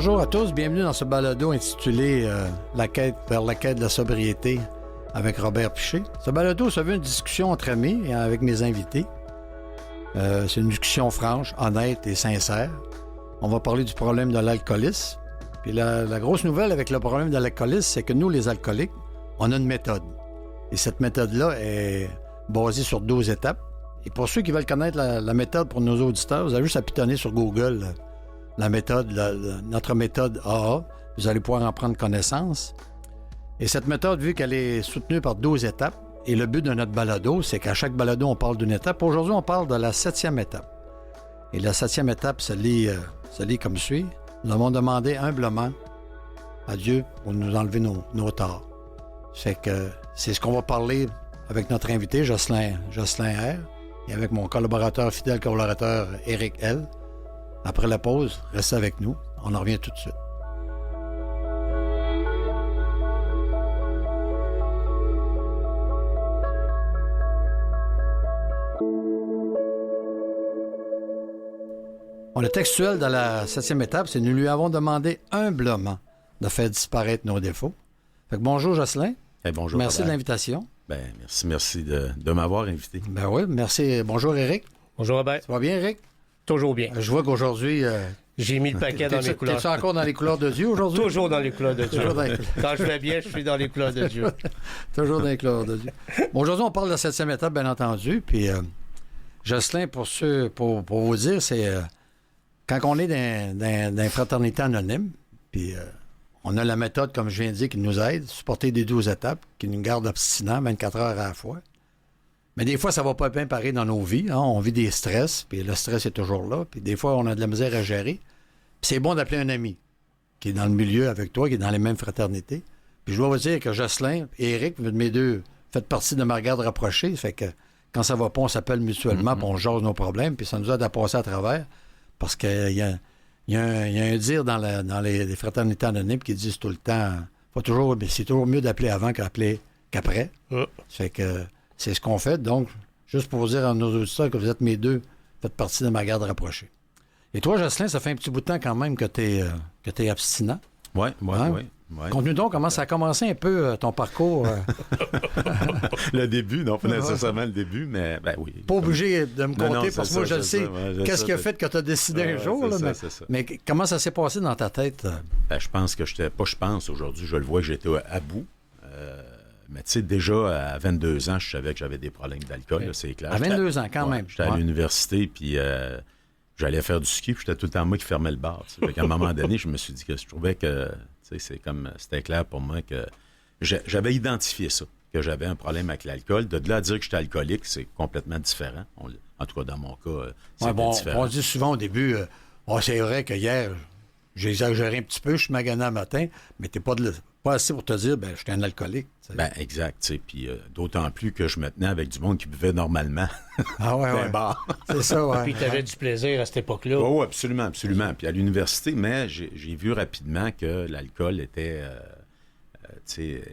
Bonjour à tous, bienvenue dans ce balado intitulé La quête vers la quête de la sobriété avec Robert Piché. Ce balado, ça veut une discussion entre amis et avec mes invités. C'est une discussion franche, honnête et sincère. On va parler du problème de l'alcoolisme. Puis la grosse nouvelle avec le problème de l'alcoolisme, c'est que nous, les alcooliques, on a une méthode. Et cette méthode-là est basée sur 12 étapes. Et pour ceux qui veulent connaître la méthode pour nos auditeurs, vous avez juste à pitonner sur Google la méthode, notre méthode AA. Vous allez pouvoir en prendre connaissance. Et cette méthode, vu qu'elle est soutenue par 12 étapes, et le but de notre balado, c'est qu'à chaque balado, on parle d'une étape. Aujourd'hui, on parle de la 7e étape. Et la 7e étape se lit comme suit. Nous avons demandé humblement à Dieu pour nous enlever nos torts. C'est ce qu'on va parler avec notre invité, Jocelyn R., et avec mon collaborateur, fidèle collaborateur, Éric L. Après la pause, restez avec nous. On en revient tout de suite. Le textuel de la 7e étape, c'est « Nous lui avons demandé humblement de faire disparaître nos défauts ». Fait que bonjour, Jocelyn. Bonjour. Merci de l'invitation. Merci de m'avoir invité. Ben oui, merci. Bonjour, Éric. Bonjour, Robert. Ça va bien, Éric? Toujours bien. Je vois qu'aujourd'hui... J'ai mis le paquet dans les couleurs. T'es-tu encore dans les couleurs de Dieu aujourd'hui? Toujours dans les couleurs de Dieu. Quand je vais bien, je suis dans les couleurs de Dieu. Toujours dans les couleurs de Dieu. Bon, aujourd'hui, on parle de la 7e étape, bien entendu. Puis, Jocelyn, pour vous dire, c'est... quand on est dans une fraternité anonyme, puis on a la méthode, comme je viens de dire, qui nous aide, supporter des 12 étapes, qui nous garde abstinents 24 heures à la fois. Mais des fois, ça va pas bien pareil dans nos vies. Hein? On vit des stress, puis le stress est toujours là. Puis des fois, on a de la misère à gérer. Puis c'est bon d'appeler un ami qui est dans le milieu avec toi, qui est dans les mêmes fraternités. Puis je dois vous dire que Jocelyn et Éric, mes deux, faites partie de ma garde rapprochée. Fait que quand ça va pas, on s'appelle mutuellement, puis on jase nos problèmes, puis ça nous aide à passer à travers. Parce qu'il y a un dire dans les fraternités anonymes qui disent tout le temps, c'est toujours mieux d'appeler avant qu'après. Fait que c'est ce qu'on fait. Donc, juste pour vous dire à nos auditeurs que vous êtes mes deux, faites partie de ma garde rapprochée. Et toi, Jocelyn, ça fait un petit bout de temps quand même que t'es abstinent. Oui. Conte-nous donc comment ça a commencé un peu ton parcours. Le début, non, pas nécessairement le début, mais oui. Pas obligé de me compter, parce que moi, je le sais. Qu'est-ce qui a fait que tu as décidé un jour? Mais comment ça s'est passé dans ta tête? Je pense que aujourd'hui, je le vois que j'étais à bout. Mais tu sais, déjà, à 22 ans, je savais que j'avais des problèmes d'alcool, là, c'est clair. À 22 ans, quand même. J'étais à l'université, puis j'allais faire du ski, puis j'étais tout le temps moi qui fermais le bar. À un moment donné, je me suis dit que je trouvais que c'était clair pour moi que j'avais identifié ça, que j'avais un problème avec l'alcool. De là à dire que j'étais alcoolique, c'est complètement différent. En tout cas, dans mon cas, c'est différent. On dit souvent au début, c'est vrai que hier, j'ai exagéré un petit peu, je suis magané le matin, mais t'es pas assez pour te dire, je suis un alcoolique. T'sais. Exact. Puis d'autant plus que je me tenais avec du monde qui buvait normalement. Ah ouais. Bar. C'est ça, ouais. Puis tu avais du plaisir à cette époque-là. Oui, absolument. Puis à l'université, mais j'ai vu rapidement que l'alcool était...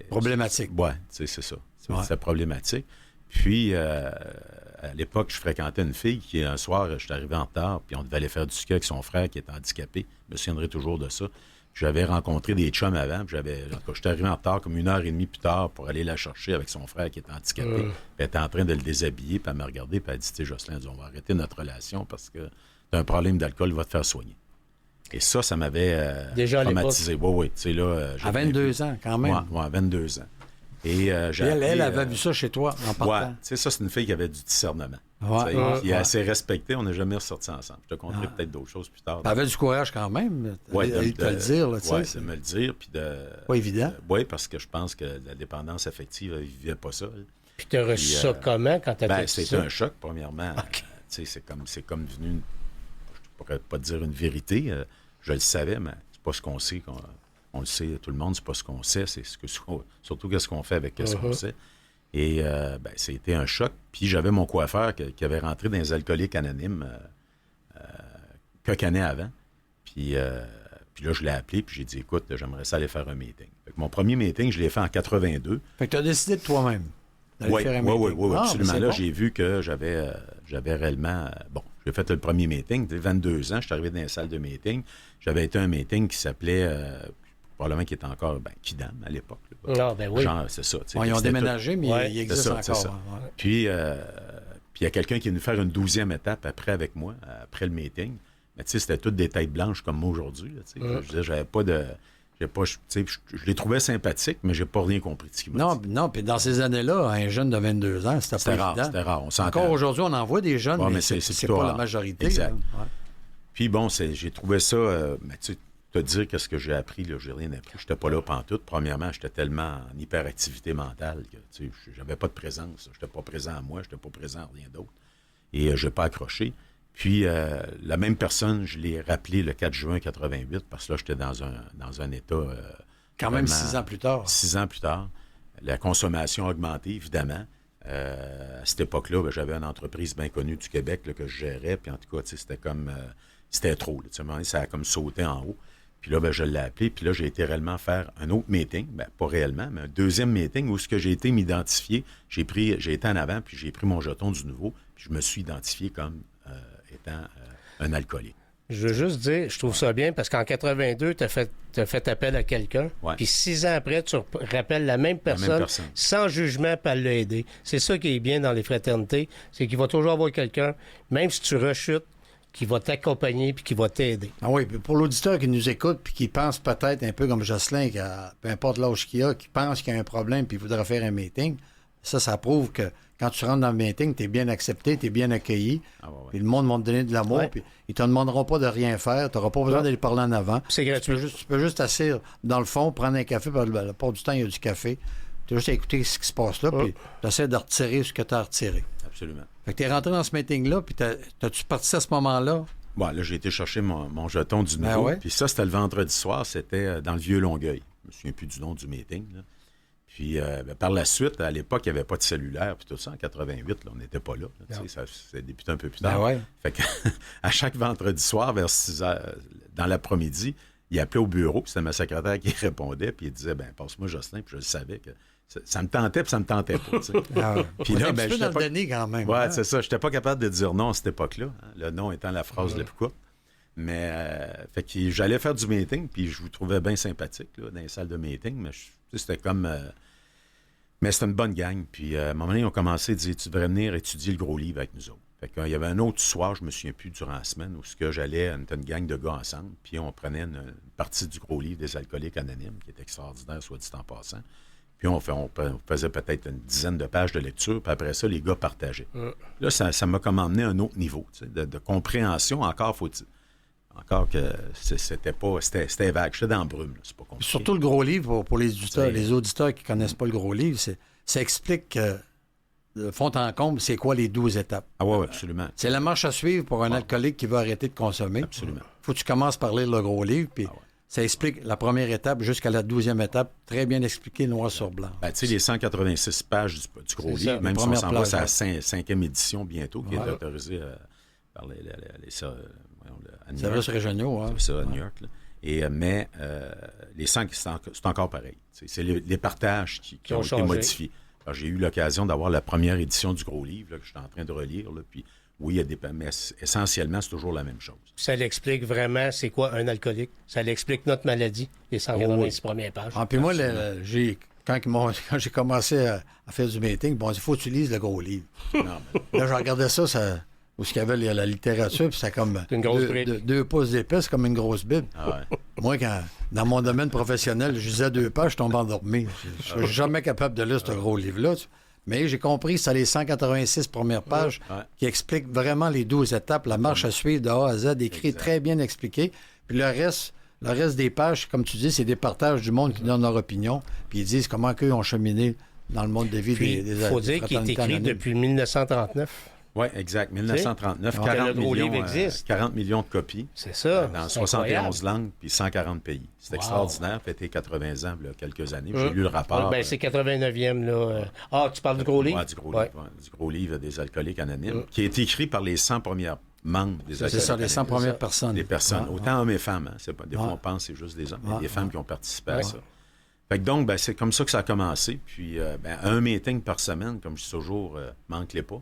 problématique. Oui, c'est ça. C'est problématique. Puis, à l'époque, je fréquentais une fille qui, un soir, je suis arrivé en retard, puis on devait aller faire du ski avec son frère qui était handicapé. Je me souviendrai toujours de ça. J'avais rencontré des chums avant, puis j'étais arrivé en retard comme 1h30 plus tard pour aller la chercher avec son frère qui était handicapé. Puis elle était en train de le déshabiller, puis elle m'a regardé, puis elle a dit, tu sais, Jocelyn, on va arrêter notre relation parce que tu as un problème d'alcool, il va te faire soigner. Et ça m'avait déjà traumatisé. Oui. Tu sais, là, à 22 ans, quand même. Oui, à 22 ans. Et elle avait vu ça chez toi en partant. Oui, tu sais, ça, c'est une fille qui avait du discernement. Qui est assez respectée. On n'a jamais ressorti ensemble. Je te conterai peut-être d'autres choses plus tard. Tu avais du courage quand même. Oui, de le dire. Oui, de me le dire. Puis pas évident. Oui, parce que je pense que la dépendance affective, elle ne vivait pas ça. Puis tu as reçu ça comment quand tu as fait ça? C'était un choc, premièrement. Okay. C'est comme devenu, je ne pourrais pas dire une vérité. Je le savais, mais c'est pas ce qu'on sait. On le sait, tout le monde, c'est pas ce qu'on sait, c'est surtout qu'est-ce qu'on fait avec ce qu'on sait. Et c'était un choc. Puis j'avais mon coiffeur qui avait rentré dans les alcooliques anonymes quelques années avant. Puis là, je l'ai appelé, puis j'ai dit, écoute, j'aimerais ça aller faire un meeting. Fait que mon premier meeting, je l'ai fait en 82. Fait que tu as décidé de toi-même d'aller faire un meeting. Oui, absolument. Là, j'ai vu que j'avais réellement... J'ai fait le premier meeting. 22 ans, je suis arrivé dans les salles de meeting. J'avais été à un meeting qui s'appelait, probablement qui était encore, Kidam à l'époque. Ah, ben oui. Genre, c'est ça. Ils ont déménagé, mais il existe encore. C'est ça. Ouais. Puis, il y a quelqu'un qui est venu faire une 12e étape après avec moi, après le meeting. Mais tu sais, c'était toutes des têtes blanches comme moi aujourd'hui. Je veux dire, j'avais pas de... Je les trouvais sympathiques, mais j'ai pas rien compris de ce qu'ils m'ont dit. Non, puis dans ces années-là, un jeune de 22 ans, c'était pas évident. C'était rare, on s'entend. Encore aujourd'hui, on en voit des jeunes, mais c'est pas la majorité. Exact. Ouais. Puis bon, j'ai trouvé ça... mais tu sais, te dire qu'est-ce que j'ai appris, là, j'ai rien appris. J'étais pas là pantoute. Premièrement, j'étais tellement en hyperactivité mentale que tu sais, j'avais pas de présence. J'étais pas présent à moi, j'étais pas présent à rien d'autre. Et j'ai pas accroché. Puis, la même personne, je l'ai rappelé le 4 juin 88, parce que là, j'étais dans un état... Quand même 6 ans plus tard. 6 ans plus tard. La consommation a augmenté, évidemment. À cette époque-là, j'avais une entreprise bien connue du Québec là, que je gérais, puis en tout cas, c'était comme... c'était trop. Là, ça a comme sauté en haut. Puis là, je l'ai appelé, puis là, j'ai été réellement faire un autre meeting. Pas réellement, mais un deuxième meeting où ce que j'ai été m'identifier, j'ai été en avant, puis j'ai pris mon jeton du nouveau, puis je me suis identifié comme... étant un alcoolique. Je veux juste dire, je trouve ça bien parce qu'en 82, tu as fait appel à quelqu'un. Ouais. Puis 6 ans après, tu rappelles la même personne. Sans jugement, pas l'aider. C'est ça qui est bien dans les fraternités, c'est qu'il va toujours avoir quelqu'un, même si tu rechutes, qui va t'accompagner puis qui va t'aider. Ah oui, puis pour l'auditeur qui nous écoute puis qui pense peut-être un peu comme Jocelyn, peu importe l'âge qu'il a, qui pense qu'il y a un problème puis il voudrait faire un meeting, ça prouve que quand tu rentres dans le meeting, tu es bien accepté, tu es bien accueilli. Puis le monde va te donner de l'amour. Puis ils te demanderont pas de rien faire. Tu n'auras pas besoin d'aller parler en avant. C'est gratuit. Tu peux juste asseoir dans le fond, prendre un café. La plupart du temps, il y a du café. Tu as juste à écouter ce qui se passe là. Puis tu essaies de retirer ce que tu as retiré. Absolument. Fait que tu es rentré dans ce meeting-là. Puis t'as-tu parti à ce moment-là? Bon, là, j'ai été chercher mon jeton du nouveau. Puis ça, c'était le vendredi soir. C'était dans le Vieux-Longueuil. Je me souviens plus du nom du meeting, là. Puis par la suite, à l'époque, il n'y avait pas de cellulaire, puis tout ça, en 88, là, on n'était pas là. Ça débuté un peu plus tard. Fait que, à chaque vendredi soir, vers 6 heures, dans l'après-midi, il appelait au bureau, puis c'était ma secrétaire qui répondait, puis il disait, passe-moi Jocelyn, puis je le savais que ça me tentait, puis ça me tentait pas. Puis là, je dans le donner quand même. Ouais, c'est ça. Je n'étais pas capable de dire non à cette époque-là, hein, le non étant la phrase la plus courte. Mais, fait que j'allais faire du meeting, puis je vous trouvais bien sympathique, là, dans les salles de meeting, mais c'était comme... mais c'était une bonne gang. Puis, à un moment donné, ils ont commencé à dire, tu devrais venir étudier le gros livre avec nous autres. Fait qu'il y avait un autre soir, je me souviens plus, durant la semaine, où j'allais, on était une gang de gars ensemble, puis on prenait une partie du gros livre des alcooliques anonymes, qui est extraordinaire, soit dit en passant. Puis on faisait peut-être une dizaine de pages de lecture, puis après ça, les gars partageaient. Là, ça m'a comme emmené à un autre niveau, de compréhension. Encore que c'était vague. J'étais dans la brume, là, c'est pas compliqué. Surtout le gros livre, pour les auditeurs qui ne connaissent pas le gros livre, ça explique de fond en comble, c'est quoi les 12 étapes. Ah oui, absolument. C'est la marche à suivre pour un alcoolique qui veut arrêter de consommer. Absolument. Il faut que tu commences par lire le gros livre, puis ça explique la première étape jusqu'à la 12e étape, très bien expliqué, noir sur blanc. Tu sais, les 186 pages du gros livre, même si on s'en va, c'est la 5e édition bientôt, qui est autorisée par les services régionaux. C'est ça, à New York. Là. Mais les 5, c'est encore pareil. C'est les partages qui ont été modifiés. Alors, j'ai eu l'occasion d'avoir la première édition du gros livre là, que je suis en train de relire. Là, puis oui, il y a mais essentiellement, c'est toujours la même chose. Ça l'explique vraiment c'est quoi un alcoolique. Ça l'explique notre maladie, les 186 premières pages. Puis moi, quand j'ai commencé à faire du meeting, il faut que tu lises le gros livre. Là, je regardais ça où il y avait la littérature, puis c'était comme deux pouces d'épaisse, comme une grosse Bible. Moi, dans mon domaine professionnel, je lisais 2 pages, je tombais endormi. Je ne suis jamais capable de lire ce gros livre-là. Mais j'ai compris que c'est les 186 premières pages qui expliquent vraiment les 12 étapes, la marche à suivre de A à Z, écrit très bien expliqué. Puis le reste des pages, comme tu dis, c'est des partages du monde qui donnent leur opinion, puis ils disent comment eux ont cheminé dans le monde de vie des Il faut dire qu'il est écrit depuis 1939. Oui, exact. 1939, 40 millions de copies. C'est ça. Dans 71 langues, puis 140 pays. C'est extraordinaire. Fêté 80 ans, il y a quelques années. J'ai lu le rapport. C'est 89e, là. Tu parles du gros livre? Oui, du gros livre. Du gros livre des alcooliques anonymes, qui a été écrit par les 100 premières membres des alcooliques. C'est ça, les 100 premières personnes. Des personnes, autant hommes et femmes. Hein. C'est pas, des fois, on pense que c'est juste des hommes. Il y a des femmes qui ont participé à ça. Fait que donc, c'est comme ça que ça a commencé. Puis, un meeting par semaine, comme je dis toujours, manque-les pas.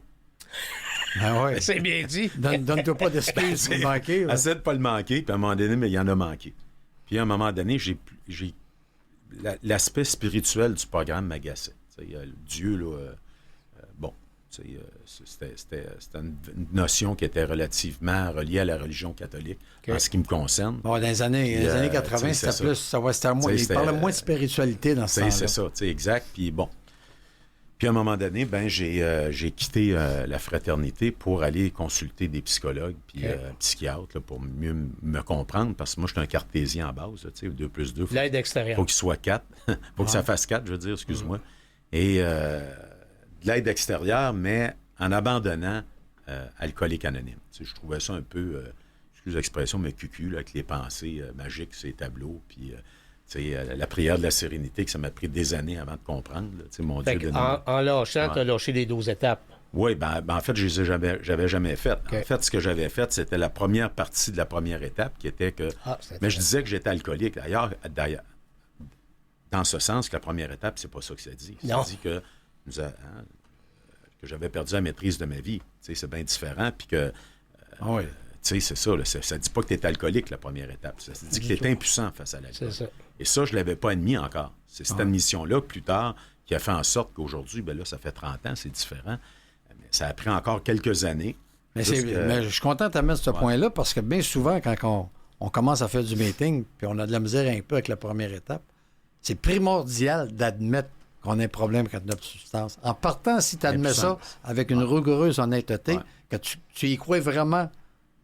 Ah ouais. C'est bien dit. Donne-toi pas d'excuses pour le manquer. Essaie de pas le manquer, puis à un moment donné, mais il y en a manqué. Puis à un moment donné, l'aspect spirituel du programme m'agaçait. Dieu, là, c'était une notion qui était relativement reliée à la religion catholique, en ce qui me concerne. Bon, dans les années 80, c'était plus... C'était moins, il parlait moins de spiritualité dans ce temps-là. C'est ça, exact. Puis bon. Puis à un moment donné, j'ai quitté la fraternité pour aller consulter des psychologues puis psychiatres là, pour mieux me comprendre, parce que moi, je suis un cartésien en base, 2 plus 2. L'aide extérieure. Faut qu'il soit 4. Faut que ça fasse 4, je veux dire, excuse-moi. Et de l'aide extérieure, mais en abandonnant Alcooliques Anonymes. Je trouvais ça un peu, excuse l'expression, mais cucu, là, avec les pensées magiques, ces tableaux, puis... la prière de la sérénité, que ça m'a pris des années avant de comprendre. Là, mon Dieu de en lâchant, tu as lâché les 12 étapes. Oui, en fait, j'avais jamais fait. Okay. En fait, ce que j'avais fait, c'était la première partie de la première étape, qui était que... mais je disais que j'étais alcoolique. D'ailleurs, dans ce sens, que la première étape, c'est pas ça que ça dit. Ça dit que j'avais perdu la maîtrise de ma vie. C'est bien différent, puis que... c'est ça. Là, ça ne dit pas que tu es alcoolique, la première étape. Ça dit que tu es impuissant face à l'alcool. C'est ça. Et ça, je ne l'avais pas admis encore. C'est cette admission-là, plus tard, qui a fait en sorte qu'aujourd'hui, là, ça fait 30 ans, c'est différent. Mais ça a pris encore quelques années. Mais je suis content de t'amener ce point-là, parce que bien souvent, quand on commence à faire du meeting, puis on a de la misère un peu avec la première étape, c'est primordial d'admettre qu'on a un problème avec notre substance. En partant, si tu admets ça avec une rigoureuse honnêteté, que tu y crois vraiment,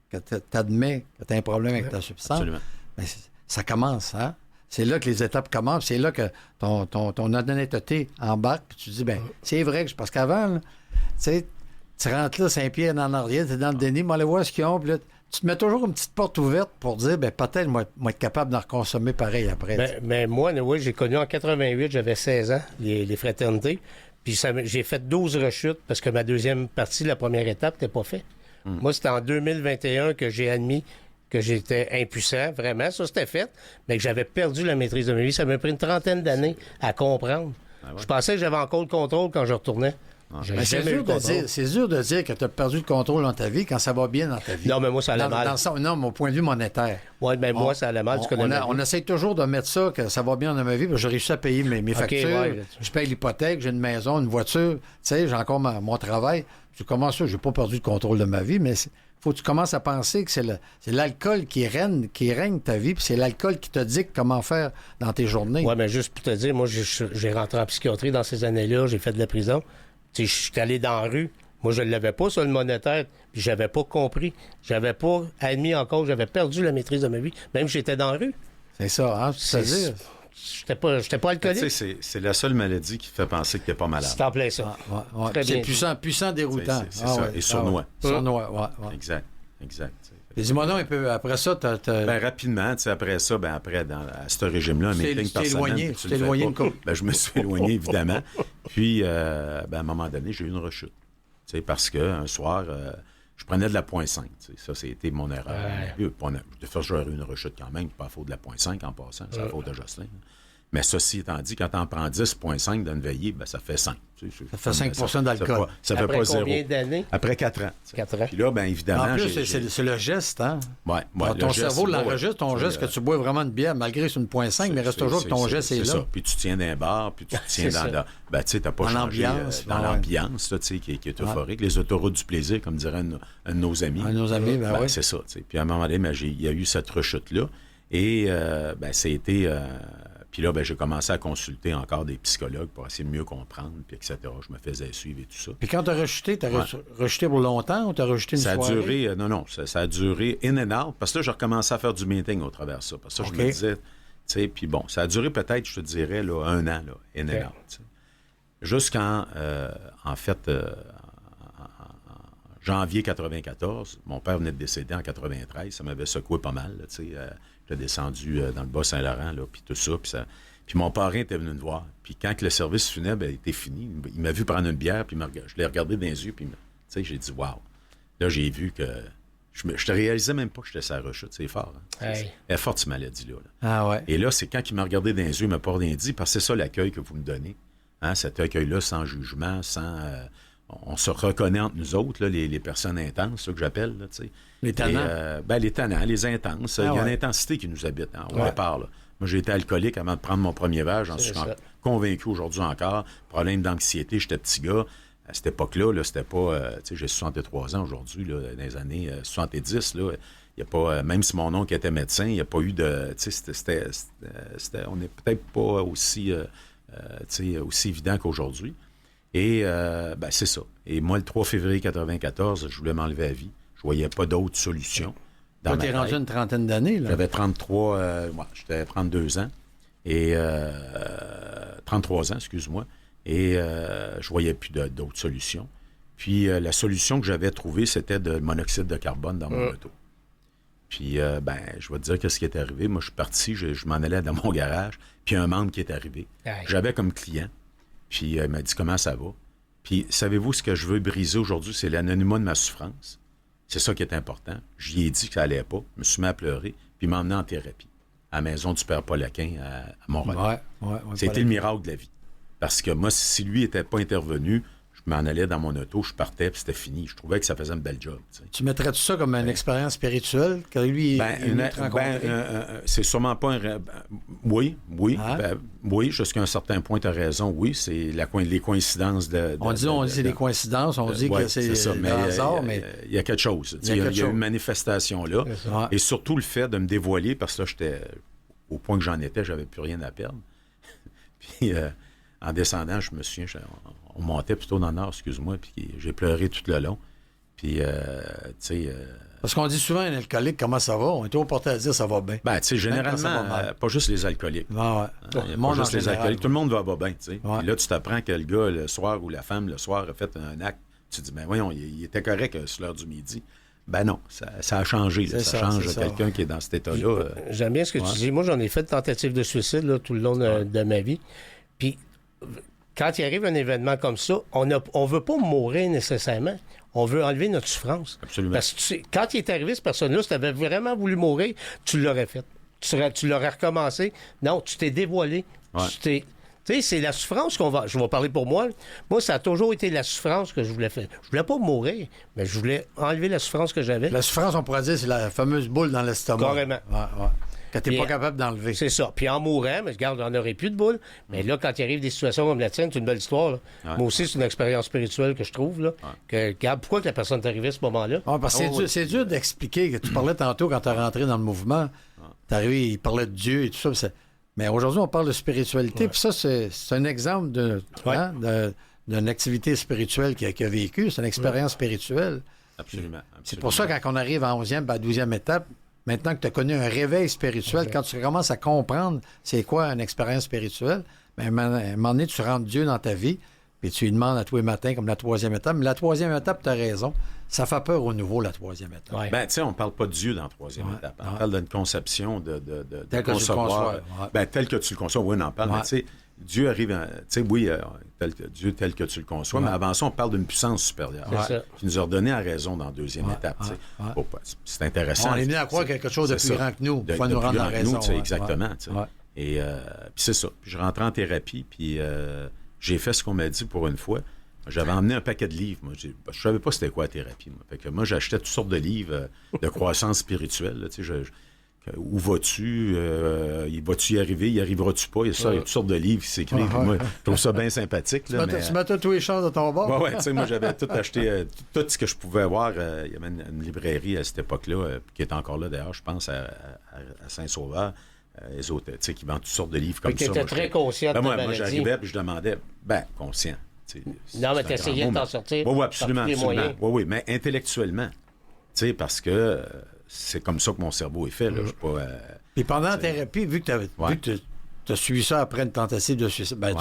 que tu admets que tu as un problème avec ta substance, bien, ça commence, hein? C'est là que les étapes commencent, c'est là que ton honnêteté embarque, puis tu dis, bien, c'est vrai, parce qu'avant, tu rentres là, 5 pieds en arrière, tu es dans le déni, mais allez voir ce qu'ils ont, puis là, tu te mets toujours une petite porte ouverte pour dire, bien, peut-être, moi, être capable d'en consommer pareil après. Mais moi, j'ai connu en 88, j'avais 16 ans, les fraternités, puis j'ai fait 12 rechutes, parce que ma deuxième partie, la première étape, n'était pas faite. Moi, c'était en 2021 que j'ai admis que j'étais impuissant, vraiment, ça c'était fait, mais que j'avais perdu la maîtrise de ma vie. Ça m'a pris une trentaine d'années à comprendre. Je pensais que j'avais encore le contrôle quand je retournais. C'est dur de dire que tu as perdu le contrôle dans ta vie quand ça va bien dans ta vie. Non, mais moi, ça allait mal. Non, mais au point de vue monétaire. Oui, mais moi, ça allait mal. On essaie toujours de mettre ça, que ça va bien dans ma vie, parce que j'ai réussi à payer mes factures. Je paye l'hypothèque, j'ai une maison, une voiture. Tu sais, j'ai encore mon travail. Je commence ça, j'ai pas perdu le contrôle de ma vie, mais faut que tu commences à penser que c'est l'alcool qui règne ta vie, puis c'est l'alcool qui te dicte comment faire dans tes journées. Oui, mais juste pour te dire, moi, j'ai rentré en psychiatrie dans ces années-là, j'ai fait de la prison. Je suis allé dans la rue. Moi, je ne l'avais pas sur le monétaire, puis j'avais pas compris. J'avais pas admis encore, j'avais perdu la maîtrise de ma vie, même si j'étais dans la rue. C'est ça, hein? C'est-à-dire... J'étais pas alcoolique. Tu sais, c'est la seule maladie qui fait penser que t'es pas malade. C'est en plein ça. C'est puissant déroutant. C'est ça. Et sournois. Sournois, Exact. Et dis-moi donc un peu, après ça, rapidement, après ça, à ce régime-là, un meeting par semaine. Tu t'es éloigné une couple. Je me suis éloigné, évidemment. Puis, à un moment donné, j'ai eu une rechute. Parce qu'un soir, je prenais de la 0.5. Ça, c'était mon erreur. De faire, j'aurais eu une rechute quand même, pas à faute de la 0.5 en passant, c'est la faute de Jocelyn. Mais ceci étant dit, quand t'en prends 10,5 d'une veillée, ça fait 5. Ça fait 5 d'alcool. Ça fait pas 0. Après combien d'années? Après 4 ans. 4 ans. Puis là, évidemment... En plus, c'est le geste, hein? Oui. Ton cerveau l'enregistre, ton geste, que tu bois vraiment une bière, malgré que c'est une 0.5, mais reste toujours que ton geste est là. C'est ça. Puis tu tiens d'un bar, puis tu tiens dans la... tu sais, t'as pas changé dans l'ambiance, qui est euphorique. Les autoroutes du plaisir, comme dirait un de nos amis. Un de nos amis, oui. C'est ça, tu sais. Puis à un moment donné, il y a eu cette rechute-là. Et ça a été... Puis là, j'ai commencé à consulter encore des psychologues pour essayer de mieux comprendre, puis etc. Je me faisais suivre et tout ça. Puis quand tu as rejeté, rejeté pour longtemps ou tu as rejeté une soirée? Ça a duré... Non, ça a duré in and out, parce que là, j'ai recommencé à faire du meeting au travers de ça. Parce que je me disais... Tu sais, puis bon, ça a duré peut-être, je te dirais, 1 an, là, in and out. T'sais. Jusqu'en... en fait... janvier 94, mon père venait de décéder en 93, ça m'avait secoué pas mal, tu sais. J'étais descendu dans le Bas-Saint-Laurent, là, puis tout ça, puis mon parrain était venu me voir. Puis quand le service funèbre était fini, il m'a vu prendre une bière, puis je l'ai regardé dans les yeux, puis tu sais, j'ai dit « Wow! » Là, j'ai vu que... Je te réalisais même pas que j'étais sur la rechute, c'est fort. Hein? Elle est forte, cette maladie-là. Là. Ah ouais. Et là, c'est quand il m'a regardé dans les yeux, il m'a pas rien dit, parce que c'est ça l'accueil que vous me donnez. Hein? Cet accueil-là, sans jugement, sans... on se reconnaît entre nous autres, là, les personnes intenses, c'est ça que j'appelle. Là, les tannants. Les tannants, les intenses. Il y a une intensité qui nous habite au départ. Là. Moi, j'ai été alcoolique avant de prendre mon premier verre. J'en suis convaincu aujourd'hui encore. Problème d'anxiété, j'étais petit gars. À cette époque-là, là, c'était pas... j'ai 63 ans aujourd'hui, là, dans les années 70. Là, y a pas, même si mon oncle était médecin, il n'y a pas eu de... on n'est peut-être pas aussi évident qu'aujourd'hui. Et c'est ça. Et moi, le 3 février 1994, je voulais m'enlever la vie. Je voyais pas d'autre solution. Toi, t'es rendu une trentaine d'années, là? J'avais j'étais 32 ans. Et 33 ans, excuse-moi. Et je voyais plus d'autres solutions. Puis la solution que j'avais trouvée, c'était de monoxyde de carbone dans mon auto. Puis, je vais te dire qu'est-ce qui est arrivé. Moi, je suis parti, je m'en allais dans mon garage, puis un membre qui est arrivé. J'avais comme client. Puis il m'a dit comment ça va. Puis savez-vous ce que je veux briser aujourd'hui, c'est l'anonymat de ma souffrance. C'est ça qui est important. J'y ai dit que ça allait pas. Je me suis mis à pleurer, puis il m'a emmené en thérapie à la maison du Père Paul Aquin à Montréal. C'était le miracle de la vie. Parce que moi, si lui n'était pas intervenu, je m'en allais dans mon auto, je partais, puis c'était fini. Je trouvais que ça faisait un bel job. T'sais. Tu mettrais tout ça comme une expérience spirituelle que lui c'est sûrement pas un... Oui, jusqu'à un certain point, tu as raison. Oui, c'est les coïncidences on dit c'est des coïncidences, on dit que c'est ça, le hasard, mais... Il y a quelque chose. Il y a une manifestation là. Et surtout le fait de me dévoiler, parce que là, j'étais... Au point que j'en étais, j'avais plus rien à perdre. Puis... en descendant, je me souviens, on montait plutôt dans le nord, excuse-moi, puis j'ai pleuré tout le long. Puis, Parce qu'on dit souvent, un alcoolique, comment ça va? On est toujours porté à dire ça va bien. Ben, tu sais, généralement, pas juste les alcooliques. Pas juste les alcooliques. Tout le monde va bien, tu sais. Puis là, tu t'apprends que le gars, le soir, ou la femme, le soir, a fait un acte. Tu te dis, ben voyons, il était correct sur l'heure du midi. Ben non, ça a changé. Ça change quelqu'un qui est dans cet état-là. J'aime bien ce que tu dis. Moi, j'en ai fait de tentatives de suicide là, tout le long de ma vie. Puis, quand il arrive un événement comme ça, on veut pas mourir nécessairement. On veut enlever notre souffrance. Absolument. Parce que quand il est arrivé, cette personne-là, si tu avais vraiment voulu mourir, tu l'aurais fait. Tu l'aurais recommencé. Non, tu t'es dévoilé. Tu sais, c'est la souffrance je vais parler pour moi. Moi, ça a toujours été la souffrance que je voulais faire. Je voulais pas mourir, mais je voulais enlever la souffrance que j'avais. La souffrance, on pourrait dire, c'est la fameuse boule dans l'estomac. Carrément. Que tu n'es pas capable d'enlever. C'est ça. Puis en mourant, mais regarde, on n'aurait plus de boule. Mais là, quand il arrive des situations comme la tienne, c'est une belle histoire. Là. Moi aussi, c'est une expérience spirituelle que je trouve. Là, regarde, pourquoi que la personne est arrivée à ce moment-là? Parce que c'est dur d'expliquer. Que tu parlais tantôt quand tu es rentré dans le mouvement. Tu es arrivé, il parlait de Dieu et tout ça. Mais aujourd'hui, on parle de spiritualité. Puis ça, c'est un exemple d'une activité spirituelle qui a vécu. C'est une expérience spirituelle. Absolument. C'est pour ça, quand on arrive en 11e, à 12e étape, maintenant que tu as connu un réveil spirituel, quand tu commences à comprendre c'est quoi une expérience spirituelle, bien, à un moment donné, tu rentres Dieu dans ta vie, puis tu lui demandes à tous les matins, comme la 3e étape. Mais la 3e étape, tu as raison, ça fait peur au nouveau, la 3e étape. Ouais. Ben, tu sais, on ne parle pas de Dieu dans la 3e étape. On parle d'une conception de concevoir. Tel que tu le conçois, oui, on en parle. Mais tu sais, Dieu arrive, Dieu tel que tu le conçois, mais avant ça, on parle d'une puissance supérieure qui nous a redonné à raison dans la 2e étape. C'est intéressant. On est venu à croire quelque chose de plus grand que nous. Il faut nous rendre en raison. Exactement. Et puis c'est ça. Puis je rentrais en thérapie, puis j'ai fait ce qu'on m'a dit pour une fois. J'avais emmené un paquet de livres. Moi, je ne savais pas c'était quoi la thérapie. Moi. Fait que moi, j'achetais toutes sortes de livres de croissance spirituelle. Là, où vas-tu? Vas-tu y arriver? Y arriveras-tu pas? Il y a toutes sortes de livres qui s'écrivent. Moi, je trouve ça bien sympathique. Tu mettais tous les chances de ton bord? Oui, moi, j'avais tout acheté. Tout ce que je pouvais avoir. Il y avait une librairie à cette époque-là, qui est encore là, d'ailleurs, je pense, à Saint-Sauveur. Qui vendent toutes sortes de livres comme ça. Tu étais très conscient de ta maladie. Moi, j'arrivais et je demandais, conscient. Non, mais tu essayais de t'en sortir. Oui, absolument. Oui, mais intellectuellement. Parce que c'est comme ça que mon cerveau est fait. Là. Puis pendant la thérapie, vu que tu as suivi ça après une tentative de suicide, tu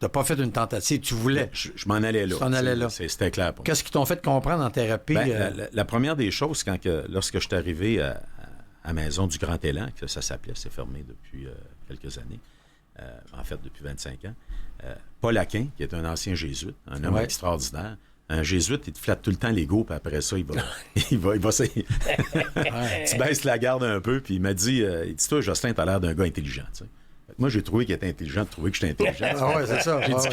n'as pas fait une tentative, tu voulais. Je m'en allais là. Tu t'en allais là. C'était clair pour moi. Qu'est-ce qui t'ont fait comprendre en thérapie? La première des choses, lorsque je suis arrivé à la maison du Grand Élan, que ça s'appelait, c'est fermé depuis quelques années, en fait depuis 25 ans, Paul Aquin, qui est un ancien jésuite, un homme extraordinaire. Un jésuite, il te flatte tout le temps l'ego, puis après ça, il va tu baisses la garde un peu, puis il m'a dit, toi, Jocelyn, t'as l'air d'un gars intelligent, tu sais. Moi, j'ai trouvé qu'il était intelligent de trouver que j'étais intelligent. Ah ouais, c'est ça. J'ai dit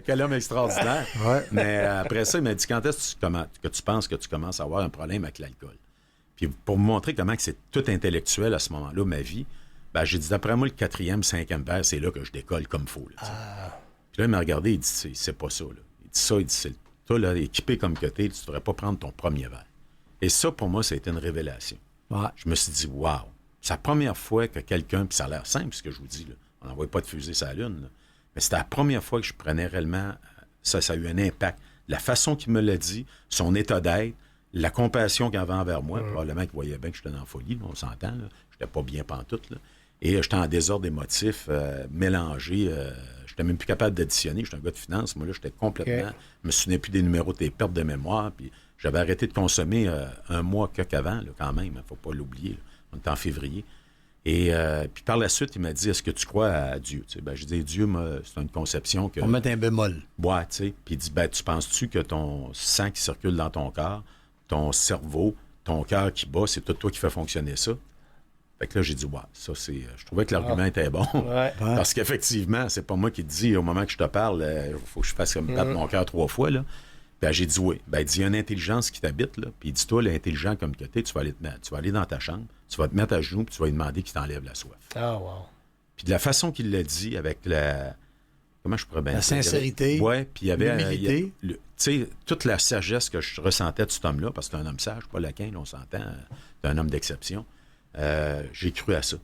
quel homme extraordinaire. Ouais. Mais après ça, il m'a dit quand est-ce que tu penses que tu commences à avoir un problème avec l'alcool? Puis pour me montrer comment que c'est tout intellectuel à ce moment-là, ma vie, ben, j'ai dit d'après moi, le 4e, 5e verre, c'est là que je décolle comme il faut. Là, Puis là, il m'a regardé, il dit c'est pas ça. Là. Il dit toi, là, équipé comme que t'es, tu devrais pas prendre ton premier verre. Et ça, pour moi, ça a été une révélation. Ouais. Je me suis dit, wow, c'est la première fois que quelqu'un, puis ça a l'air simple ce que je vous dis, là, on n'envoie pas de fusée sur la Lune, là, mais c'était la première fois que je prenais réellement, ça a eu un impact. La façon qu'il me l'a dit, son état d'être, la compassion qu'il avait envers moi, probablement qu'il voyait bien que j'étais dans la folie, là, on s'entend, là, j'étais pas bien pantoute, là, et j'étais en désordre émotif, mélangé, j'étais même plus capable d'additionner, j'étais un gars de finance, moi là, j'étais complètement, je me souvenais plus des numéros, des pertes de mémoire, puis j'avais arrêté de consommer un mois qu'avant, là, quand même, il ne faut pas l'oublier, là. On était en février. Et puis par la suite, il m'a dit, est-ce que tu crois à Dieu? Tu sais, ben, j'ai dit, Dieu, c'est une conception que... On met un bémol. Ouais, tu sais. Puis il dit, ben, tu penses-tu que ton sang qui circule dans ton corps, ton cerveau, ton cœur qui bat, c'est tout toi qui fait fonctionner ça? Fait que là, j'ai dit, ouais, ça, c'est... Je trouvais que l'argument était bon. Ouais. Parce qu'effectivement, c'est pas moi qui te dis, au moment que je te parle, il faut que je fasse comme battre mon cœur 3 fois, là. Ben, j'ai dit oui. Ben, il dit, il y a une intelligence qui t'habite, là. Puis il dit, toi, l'intelligent comme que t'es, tu vas aller dans ta chambre, tu vas te mettre à genoux, puis tu vas lui demander qu'il t'enlève la soif. Ah, wow. Puis de la façon qu'il l'a dit, avec la... Comment je pourrais bien La dire? sincérité. Oui, puis il y avait... l'humilité. Tu sais, toute la sagesse que je ressentais de cet homme-là, parce que c'est un homme sage, pas laquin, là, on s'entend, c'est un homme d'exception. J'ai cru à ça.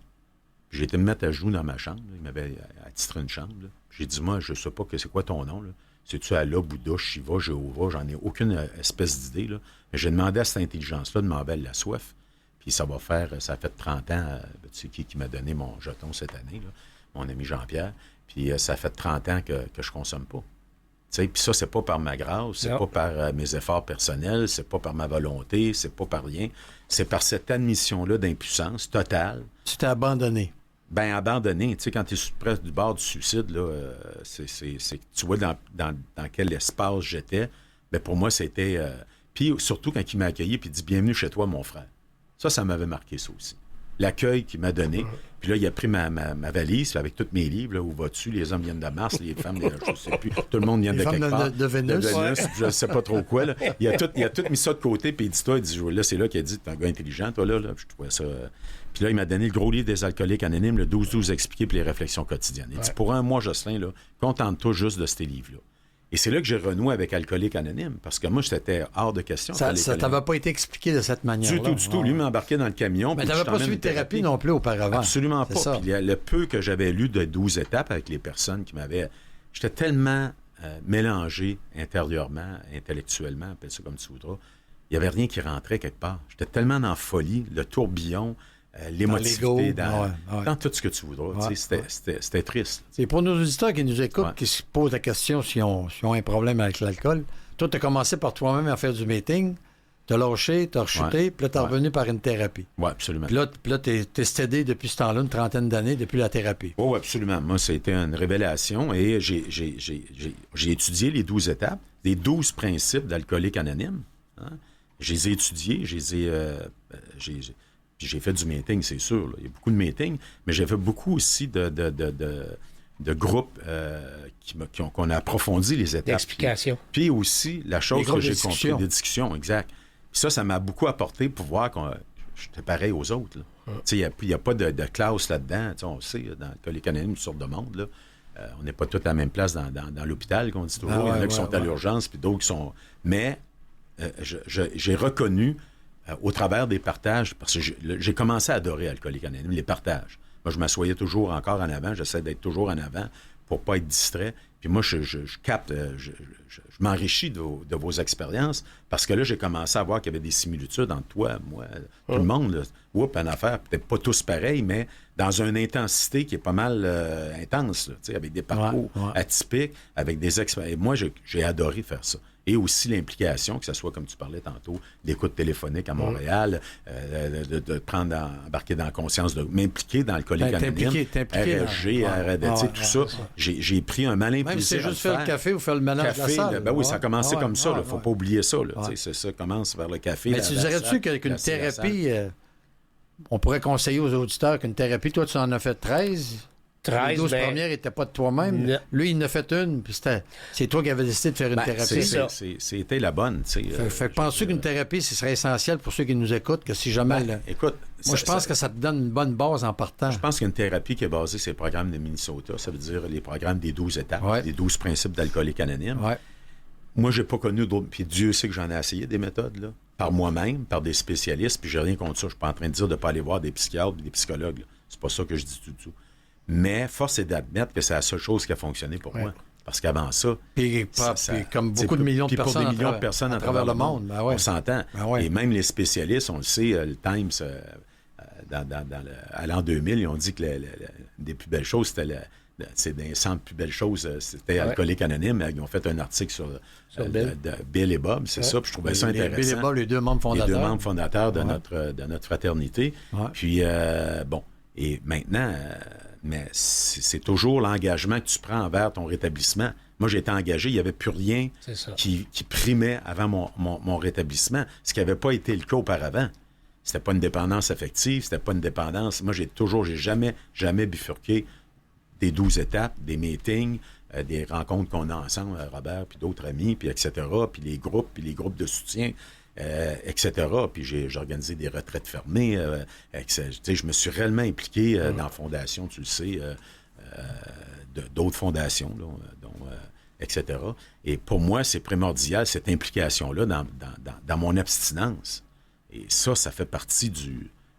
J'ai été me mettre à genoux dans ma chambre, là. Il m'avait attitré une chambre, là. J'ai dit, moi, je sais pas que c'est quoi ton nom, là. C'est-tu Allah, Bouddha, Shiva, Jéhovah? J'en ai aucune espèce d'idée, là. Mais j'ai demandé à cette intelligence-là de m'enlever la soif. Puis ça a fait 30 ans, tu sais qui m'a donné mon jeton cette année, là, mon ami Jean-Pierre. Puis ça fait 30 ans que je consomme pas. Puis ça, c'est pas par ma grâce, c'est pas par mes efforts personnels, c'est pas par ma volonté, c'est pas par rien. C'est par cette admission-là d'impuissance totale. Tu t'es abandonné. Ben abandonné, tu sais, quand tu es presque du bord du suicide, là, tu vois dans quel espace j'étais. Ben pour moi, c'était... Puis surtout quand il m'a accueilli puis il dit « Bienvenue chez toi, mon frère ». Ça m'avait marqué, ça aussi. L'accueil qu'il m'a donné. Puis là, il a pris ma valise avec tous mes livres. Là, où vas-tu? Les hommes viennent de Mars, les femmes, je ne sais plus. Tout le monde vient de quelque part. De Vénus. Je ne sais pas trop quoi. Là. Il a tout mis ça de côté. Puis il dit, là, c'est là qu'il a dit, t'es un gars intelligent, toi, là. Je trouvais ça... Puis là, il m'a donné le gros livre des alcooliques anonymes, le 12-12 expliqué pour les réflexions quotidiennes. Il dit, pour un mois, Jocelyn, là, contente-toi juste de ces livres-là. Et c'est là que j'ai renoué avec Alcoolique Anonyme, parce que moi, c'était hors de question. Ça t'avait pas été expliqué de cette manière-là. Du tout. Lui m'embarquait dans le camion. Mais t'avais pas suivi de thérapie non plus auparavant. Absolument pas. Puis le peu que j'avais lu de 12 étapes avec les personnes qui m'avaient... J'étais tellement mélangé intérieurement, intellectuellement, appelle ça comme tu voudras. Il n'y avait rien qui rentrait quelque part. J'étais tellement dans la folie, le tourbillon, l'émotivité, dans tout ce que tu voudras. C'était triste. C'est pour nos auditeurs qui nous écoutent, qui se posent la question s'ils ont un problème avec l'alcool. Toi, tu as commencé par toi-même à faire du meeting, tu as lâché, tu as rechuté, puis là, tu es revenu par une thérapie. Oui, absolument. Puis là, tu es stédé depuis ce temps-là, une trentaine d'années, depuis la thérapie. Oui, absolument. Moi, ça a été une révélation et j'ai étudié les 12 étapes, les 12 principes d'Alcoolique Anonyme. Hein? Je les ai étudiés, j'ai fait du meeting, c'est sûr. Là. Il y a beaucoup de meetings, mais j'ai fait beaucoup aussi de groupes qu'on a approfondi les étapes. D'explications. Puis aussi, la chose que j'ai compris, des discussions, exact. Puis ça m'a beaucoup apporté pour voir que j'étais pareil aux autres. Il n'y a pas de classe là-dedans. On le sait, dans Alcoolique Anonyme, une sorte de monde. Là. On n'est pas tous à la même place dans l'hôpital, qu'on dit toujours. Il y en a qui sont à l'urgence, puis d'autres qui sont... Mais j'ai reconnu... au travers des partages, parce que j'ai commencé à adorer Alcoolique Anonyme, les partages. Moi, je m'assoyais toujours encore en avant, j'essaie d'être toujours en avant pour pas être distrait. Puis moi, je capte, je m'enrichis de vos expériences, parce que là, j'ai commencé à voir qu'il y avait des similitudes entre toi, moi, tout le monde. Là. Une affaire, peut-être pas tous pareils, mais dans une intensité qui est pas mal intense, là, avec des parcours atypiques, avec des expériences. Moi, j'ai adoré faire ça. Et aussi l'implication, que ce soit, comme tu parlais tantôt, l'écoute téléphonique à Montréal, de embarquer dans la conscience, de m'impliquer dans Alcoolique Anonyme, RSG, RADT, tout ça. J'ai pris un malin plaisir. Même si c'est juste faire le café ou faire le ménage de la salle. Ben oui, ça a commencé comme ça. Il ne faut pas oublier ça. Ça commence vers le café. Mais tu dirais-tu qu'une thérapie, on pourrait conseiller aux auditeurs qu'une thérapie, toi, tu en as fait 13? 13, les 12 premières n'étaient pas de toi-même. Non. Lui, il en a fait une, puis c'est toi qui avais décidé de faire une thérapie. C'était la bonne. Fait que penses-tu qu'une thérapie, ce serait essentiel pour ceux qui nous écoutent, que si jamais... Écoute... Moi, je pense que ça te donne une bonne base en partant. Je pense qu'une thérapie qui est basée sur les programmes de Minnesota, ça veut dire les programmes des 12 étapes, des 12 principes d'Alcooliques Anonymes. Ouais. Moi, j'ai pas connu d'autres... Puis Dieu sait que j'en ai essayé des méthodes, là, par moi-même, par des spécialistes, puis j'ai rien contre ça. Je suis pas en train de dire de ne pas aller voir des psychiatres ou des psychologues. Là. C'est pas ça que je dis du tout. Mais force est d'admettre que c'est la seule chose qui a fonctionné pour moi. Parce qu'avant ça... Puis comme beaucoup de millions de personnes, pour des millions de personnes à travers le monde, ben ouais. On s'entend. Ben ouais. Et même les spécialistes, on le sait, le Times... à l'an 2000, ils ont dit que des plus belles choses, c'était c'est des 100 plus belles choses, c'était Alcooliques Anonymes. Ils ont fait un article sur Bill et Bob, c'est ça. Puis je trouvais ça intéressant. Bill et Bob, les deux membres fondateurs. Les deux membres fondateurs de notre fraternité. Ouais. Puis, et maintenant, mais c'est toujours l'engagement que tu prends envers ton rétablissement. Moi, j'ai été engagé, il n'y avait plus rien qui primait avant mon rétablissement, ce qui n'avait pas été le cas auparavant. C'était pas une dépendance affective, c'était pas une dépendance. Moi, j'ai jamais bifurqué des 12 étapes, des meetings, des rencontres qu'on a ensemble, Robert, puis d'autres amis, puis etc., puis les groupes de soutien, etc. Puis j'ai organisé des retraites fermées. Je me suis réellement impliqué dans la fondation, tu le sais, d'autres fondations, là, dont, etc. Et pour moi, c'est primordial, cette implication-là, dans mon abstinence. Et ça fait partie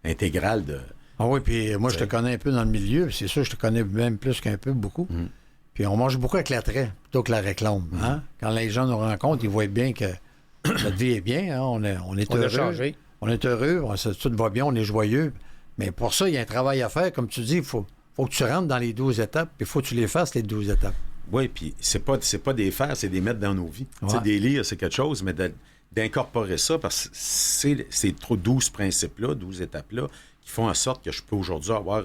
intégral de... Ah oui, puis moi, je te connais un peu dans le milieu. C'est sûr, je te connais même plus qu'un peu, beaucoup. Mm. Puis on mange beaucoup avec l'attrait plutôt que la réclame. Hein? Quand les gens nous rencontrent, ils voient bien que notre vie est bien. Hein? On est heureux. Changé. On est heureux, tout va bien, on est joyeux. Mais pour ça, il y a un travail à faire. Comme tu dis, il faut que tu rentres dans les 12 étapes, puis il faut que tu les fasses, les 12 étapes. Oui, puis c'est pas des faire, c'est des mettre dans nos vies. Ouais. Des lire, c'est quelque chose, mais d'incorporer ça, parce que c'est trop 12 principes-là, 12 étapes-là, qui font en sorte que je peux aujourd'hui avoir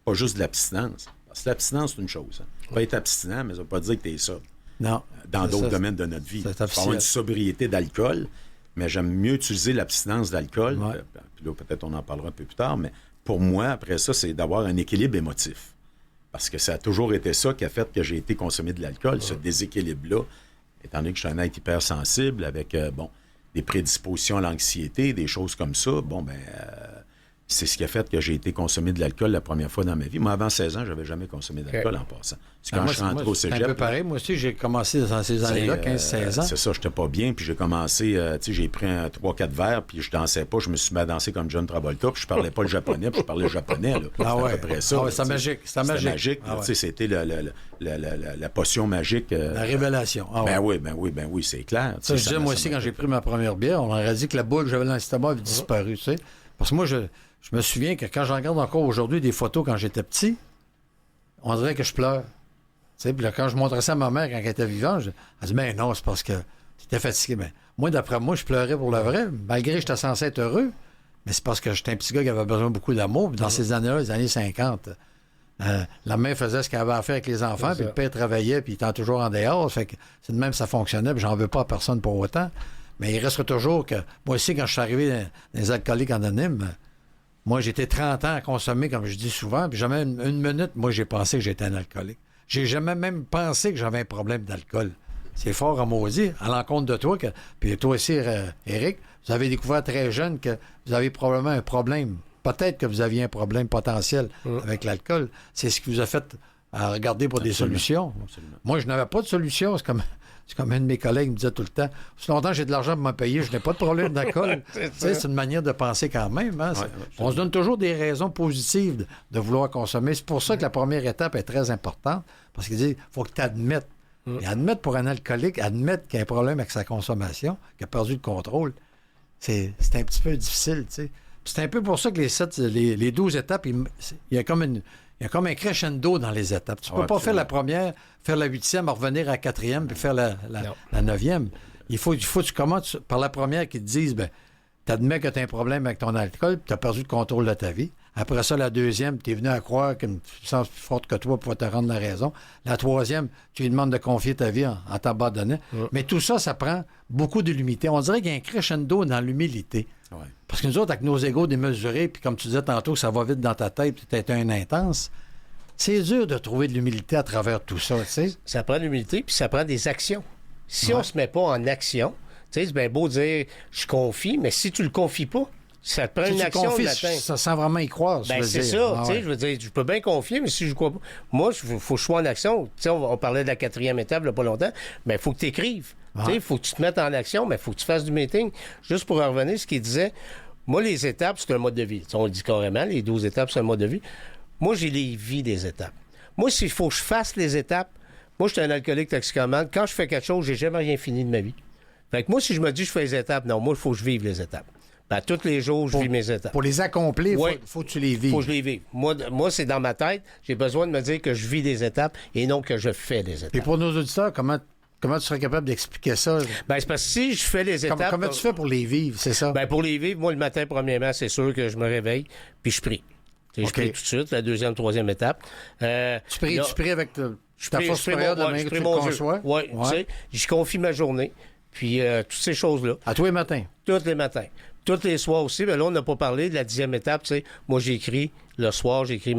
pas juste de l'abstinence. Parce que l'abstinence, c'est une chose. Hein. Pas être abstinent, mais ça ne veut pas dire que tu es sobre. Non. Dans d'autres domaines de notre vie. Il faut avoir une sobriété d'alcool, mais j'aime mieux utiliser l'abstinence d'alcool. Ouais. Puis là, peut-être on en parlera un peu plus tard, mais pour moi, après ça, c'est d'avoir un équilibre émotif. Parce que ça a toujours été ça qui a fait que j'ai été consommé de l'alcool, ce déséquilibre-là. Étant donné que je suis un être hypersensible avec, des prédispositions à l'anxiété, des choses comme ça, c'est ce qui a fait que j'ai été consommé de l'alcool la première fois dans ma vie. Moi, avant 16 ans, je n'avais jamais consommé d'alcool en passant. C'est quand je suis rentré au cégep. C'est un peu pareil. Moi aussi, j'ai commencé dans ces années-là, 15-16 ans. C'est ça, j'étais pas bien. Puis j'ai commencé, j'ai pris 3-4 verres, puis je dansais pas. Je me suis mis à danser comme John Travolta, puis je parlais pas le japonais, puis je parlais le japonais. Là. Ah ouais. À peu près ça. Ah ouais, c'était magique. C'était magique. Ah ouais. C'était la potion magique. La révélation. Ah ouais. Ben oui, c'est clair. Ça, je disais, moi aussi, quand j'ai pris ma première bière, on aurait dit que la boule que j'avais dans l'estomac avait disparu, tu sais. Parce que moi, je me souviens que quand je regarde encore aujourd'hui des photos quand j'étais petit, on dirait que je pleure. Puis là, quand je montrais ça à ma mère quand elle était vivante, elle dit, mais non, c'est parce que tu étais fatigué. Mais moi, d'après moi, je pleurais pour le vrai, malgré que j'étais censé être heureux. Mais c'est parce que j'étais un petit gars qui avait besoin beaucoup d'amour. Puis dans ces années-là, les années 50, la mère faisait ce qu'elle avait à faire avec les enfants, puis le père travaillait, puis il était toujours en dehors. Fait que c'est de même ça fonctionnait, puis j'en veux pas à personne pour autant. Mais il reste toujours que... Moi aussi, quand je suis arrivé dans les Alcooliques Anonymes, moi, j'étais 30 ans à consommer, comme je dis souvent, puis jamais une minute, moi, j'ai pensé que j'étais un alcoolique. J'ai jamais même pensé que j'avais un problème d'alcool. C'est fort à maudit, à l'encontre de toi, puis toi aussi, Éric, vous avez découvert très jeune que vous avez probablement un problème. Peut-être que vous aviez un problème potentiel avec l'alcool. C'est ce qui vous a fait regarder pour des solutions. Absolument. Moi, je n'avais pas de solution. C'est comme un de mes collègues me disait tout le temps. Si longtemps j'ai de l'argent pour me payer, je n'ai pas de problème d'alcool. C'est une manière de penser quand même. Hein? On se donne toujours des raisons positives de vouloir consommer. C'est pour ça que la première étape est très importante. Parce qu'il dit faut que tu admettes. Et admettre pour un alcoolique, admettre qu'il y a un problème avec sa consommation, qu'il a perdu le contrôle, c'est un petit peu difficile. T'sais. C'est un peu pour ça que les 12 étapes, il y a comme un crescendo dans les étapes. Tu ne peux pas faire la première, faire la 8e, revenir à la 4e, puis faire la 9e. Il faut que tu commences par la première qui te dise, tu admets que tu as un problème avec ton alcool, puis tu as perdu le contrôle de ta vie. Après ça, la 2e, tu es venu à croire qu'une puissance plus forte que toi pour te rendre la raison. La 3e, tu lui demandes de confier ta vie en t'abandonnant. Mais tout ça, ça prend beaucoup d'humilité. On dirait qu'il y a un crescendo dans l'humilité. Ouais. Parce que nous autres, avec nos égos démesurés, puis comme tu disais tantôt, ça va vite dans ta tête, puis tu es un intense, C'est dur de trouver de l'humilité à travers tout ça, tu sais. Ça prend de l'humilité, puis ça prend des actions. Si on se met pas en action, tu sais, c'est bien beau dire « je confie », mais si tu le confies pas, ça te prend une action de matin. Ça sent vraiment y croire, c'est ça, tu sais, je veux dire, je peux bien confier, mais si je crois pas... Moi, il faut que je sois en action. Tu sais, on parlait de la 4e étape, il n'y a pas longtemps, mais il faut que tu écrives. Tu sais, il faut que tu te mettes en action, mais il faut que tu fasses du meeting. Juste pour en revenir, ce qu'il disait, moi, les étapes, c'est un mode de vie. Tu sais, on le dit carrément, les 12 étapes, c'est un mode de vie. Moi, j'ai les vies des étapes. Moi, s'il faut que je fasse les étapes, moi, je suis un alcoolique toxicomane. Quand je fais quelque chose, j'ai jamais rien fini de ma vie. Fait que moi, si je me dis que je fais les étapes, non, moi, il faut que je vive les étapes. Ben, tous les jours, je vis mes étapes. Pour les accomplir, il faut que tu les vives. Il faut que je les vive. Moi, c'est dans ma tête. J'ai besoin de me dire que je vis des étapes et non que je fais des étapes. Et pour nos auditeurs, comment tu serais capable d'expliquer ça? Ben, c'est parce que si je fais les étapes... Comment tu fais pour les vivre, c'est ça? Ben, pour les vivre, moi, le matin, premièrement, c'est sûr que je me réveille, puis je prie. Je prie tout de suite, la 2e, 3e étape. Tu pries avec ta force supérieure de main que tu le conçois? Oui, tu sais, je confie ma journée, puis toutes ces choses-là. À tous les matins? Tous les matins. Tous les soirs aussi, mais là, on n'a pas parlé de la 10e étape, tu sais. Moi, j'écris le soir, j'écris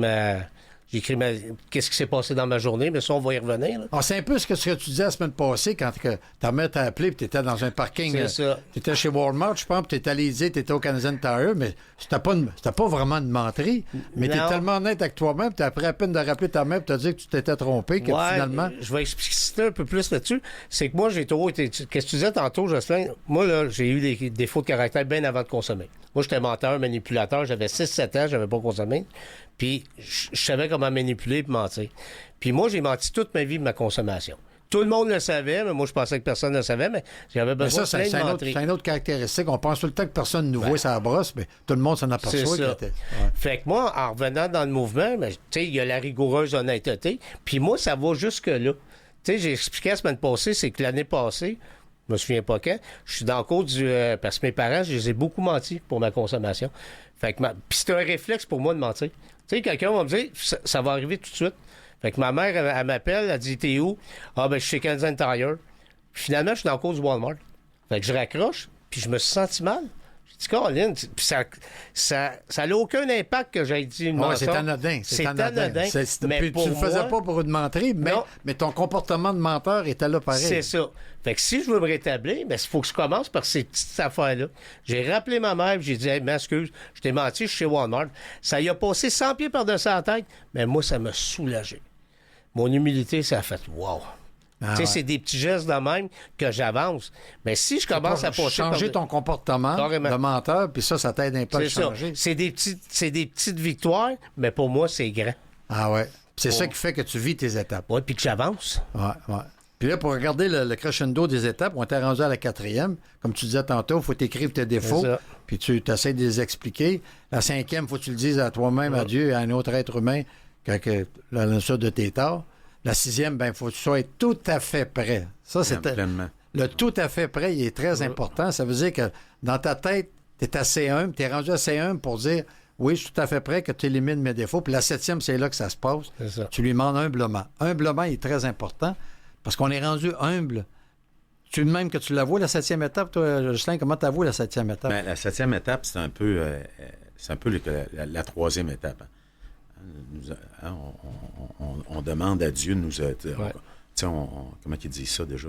qu'est-ce qui s'est passé dans ma journée, mais ça, on va y revenir. Là. C'est un peu ce que tu disais la semaine passée quand ta mère t'a appelé et tu étais dans un parking. C'est ça. Tu étais chez Walmart, je pense, puis tu étais allé dire tu étais au Canadian Tire, mais c'était pas vraiment une menterie. Mais tu es tellement honnête avec toi-même, tu as pris à peine de rappeler ta mère et tu as dit que tu t'étais trompé, que finalement. Je vais expliquer un peu plus là-dessus. C'est que moi, j'ai toujours été. Qu'est-ce que tu disais tantôt, Jocelyn? Moi, là, j'ai eu des défauts de caractère bien avant de consommer. Moi, j'étais menteur, manipulateur. J'avais 6-7 ans, j'avais pas consommé. Puis, je savais comment manipuler et mentir. Puis moi, j'ai menti toute ma vie de ma consommation. Tout le monde le savait, mais moi, je pensais que personne ne le savait, mais j'avais besoin de plein de mentir. C'est une autre caractéristique. On pense tout le temps que personne ne nous voit sa brosse, mais tout le monde s'en aperçoit. C'est ça. Fait que moi, en revenant dans le mouvement, tu sais, il y a la rigoureuse honnêteté. Puis moi, ça va jusque-là. Tu sais, j'ai expliqué la semaine passée, c'est que l'année passée, je me souviens pas quand, je suis dans le cours parce que mes parents, je les ai beaucoup menti pour ma consommation. Fait que puis c'est un réflexe pour moi de mentir. Tu sais, quelqu'un va me dire, ça va arriver tout de suite. Fait que ma mère, elle m'appelle, elle dit, t'es où? Ah, ben, je suis chez Canadian Tire. Puis finalement, je suis dans le cours du Walmart. Fait que je raccroche, puis je me suis senti mal. J'ai dit, Caroline, puis ça n'a aucun impact que j'ai dit une mention. C'est anodin. C'est anodin. Mais tu ne le faisais pas pour une menterie, mais ton comportement de menteur était là pareil. C'est ça. Fait que si je veux me rétablir, il faut que je commence par ces petites affaires-là. J'ai rappelé ma mère, j'ai dit, hey, m'excuse, je t'ai menti, je suis chez Walmart. Ça y a passé 100 pieds par-dessus la tête, mais moi, ça m'a soulagé. Mon humilité, ça a fait wow. C'est des petits gestes de même que j'avance. Mais si je commence à passer... Changer ton comportement de menteur, puis ça t'aide un peu à changer. C'est des petites victoires, mais pour moi, c'est grand. Ah ouais. C'est ça qui fait que tu vis tes étapes. Oui, puis que j'avance. Ouais. Puis là, pour regarder le crescendo des étapes, on était rendu à la 4e. Comme tu disais tantôt, il faut t'écrire tes défauts, puis tu essaies de les expliquer. La 5e, il faut que tu le dises à toi-même, à Dieu et à un autre être humain, quand la notion de tes torts. La 6e, il faut que tu sois tout à fait prêt. Ça, c'est le tout à fait prêt, il est très important. Ça veut dire que dans ta tête, tu es assez humble, tu es rendu assez humble pour dire oui, je suis tout à fait prêt que tu élimines mes défauts. Puis la 7e, c'est là que ça se passe. Tu lui demandes humblement. Humblement, il est très important parce qu'on est rendu humble. Tu même que tu la vois, la 7e étape, toi, Justin, comment tu vois la 7e étape? Bien, la 7e étape, c'est un peu la 3e étape. On demande à Dieu de nous aider. Comment il dit ça déjà,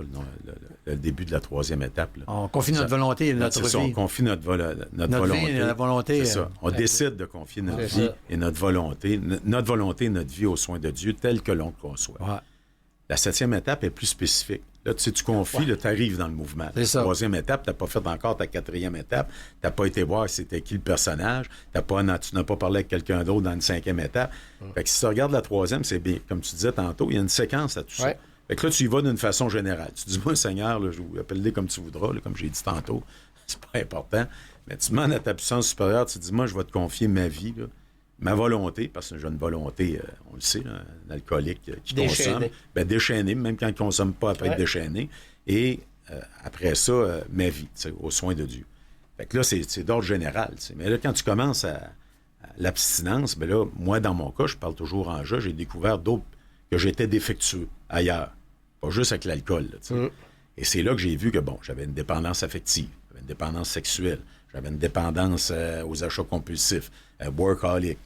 le début de la 3e étape? Là. On confie notre volonté et notre vie. On confie notre volonté. Vie et la volonté. C'est ça. On décide de confier notre vie et notre volonté et notre vie aux soins de Dieu tel que l'on le conçoit. Ouais. La 7e étape est plus spécifique. Là, tu confies, tu arrives dans le mouvement. La 3e étape, tu n'as pas fait encore ta 4e étape. Tu n'as pas été voir c'était qui le personnage. Tu n'as pas parlé avec quelqu'un d'autre dans une 5e étape. Fait que si tu regardes la 3e, c'est bien. Comme tu disais tantôt, il y a une séquence à tout ça. Fait que là, tu y vas d'une façon générale. Tu dis, moi, Seigneur, là, je vous appelle comme tu voudras, là, comme j'ai dit tantôt. C'est pas important. Mais tu demandes à ta puissance supérieure, tu dis, moi, je vais te confier ma vie, là, ma volonté, parce que j'ai une volonté, on le sait, là, un alcoolique qui consomme. Déchaîné, même quand il ne consomme pas après être déchaîné. Et après ça, ma vie, aux soins de Dieu. Fait que là, c'est d'ordre général. Mais là, quand tu commences à l'abstinence, ben là, moi, dans mon cas, je parle toujours en jeu, j'ai découvert d'autres que j'étais défectueux ailleurs. Pas juste avec l'alcool. Et c'est là que j'ai vu que, j'avais une dépendance affective, j'avais une dépendance sexuelle, j'avais une dépendance aux achats compulsifs, workaholic,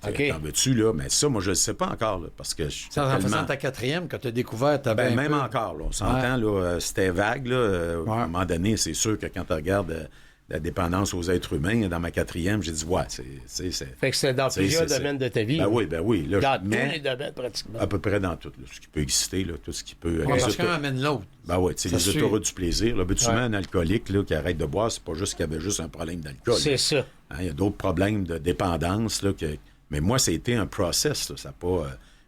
T'en veux-tu, là? Mais ça, moi, je ne sais pas encore, là, parce que c'est en faisant ta 4e que tu as découvert même encore, là, on s'entend, là, c'était vague, là. À un moment donné, c'est sûr que quand tu regardes la dépendance aux êtres humains, dans ma 4e, j'ai dit, c'est... Fait que c'est dans plusieurs domaines de ta vie. Ben oui. Là, dans tous les domaines, pratiquement. À peu près dans tout, là, ce qui peut exister, là, tout ce qui peut... parce qu'un amène l'autre. Ben oui, tu sais, les autoroutes du plaisir. Là, souvent, un alcoolique là, qui arrête de boire, c'est pas juste qu'il y avait juste un problème d'alcool. C'est ça. Il y a d'autres problèmes de dépendance, là, mais moi, ça a été un process, là. Ça n'a pas...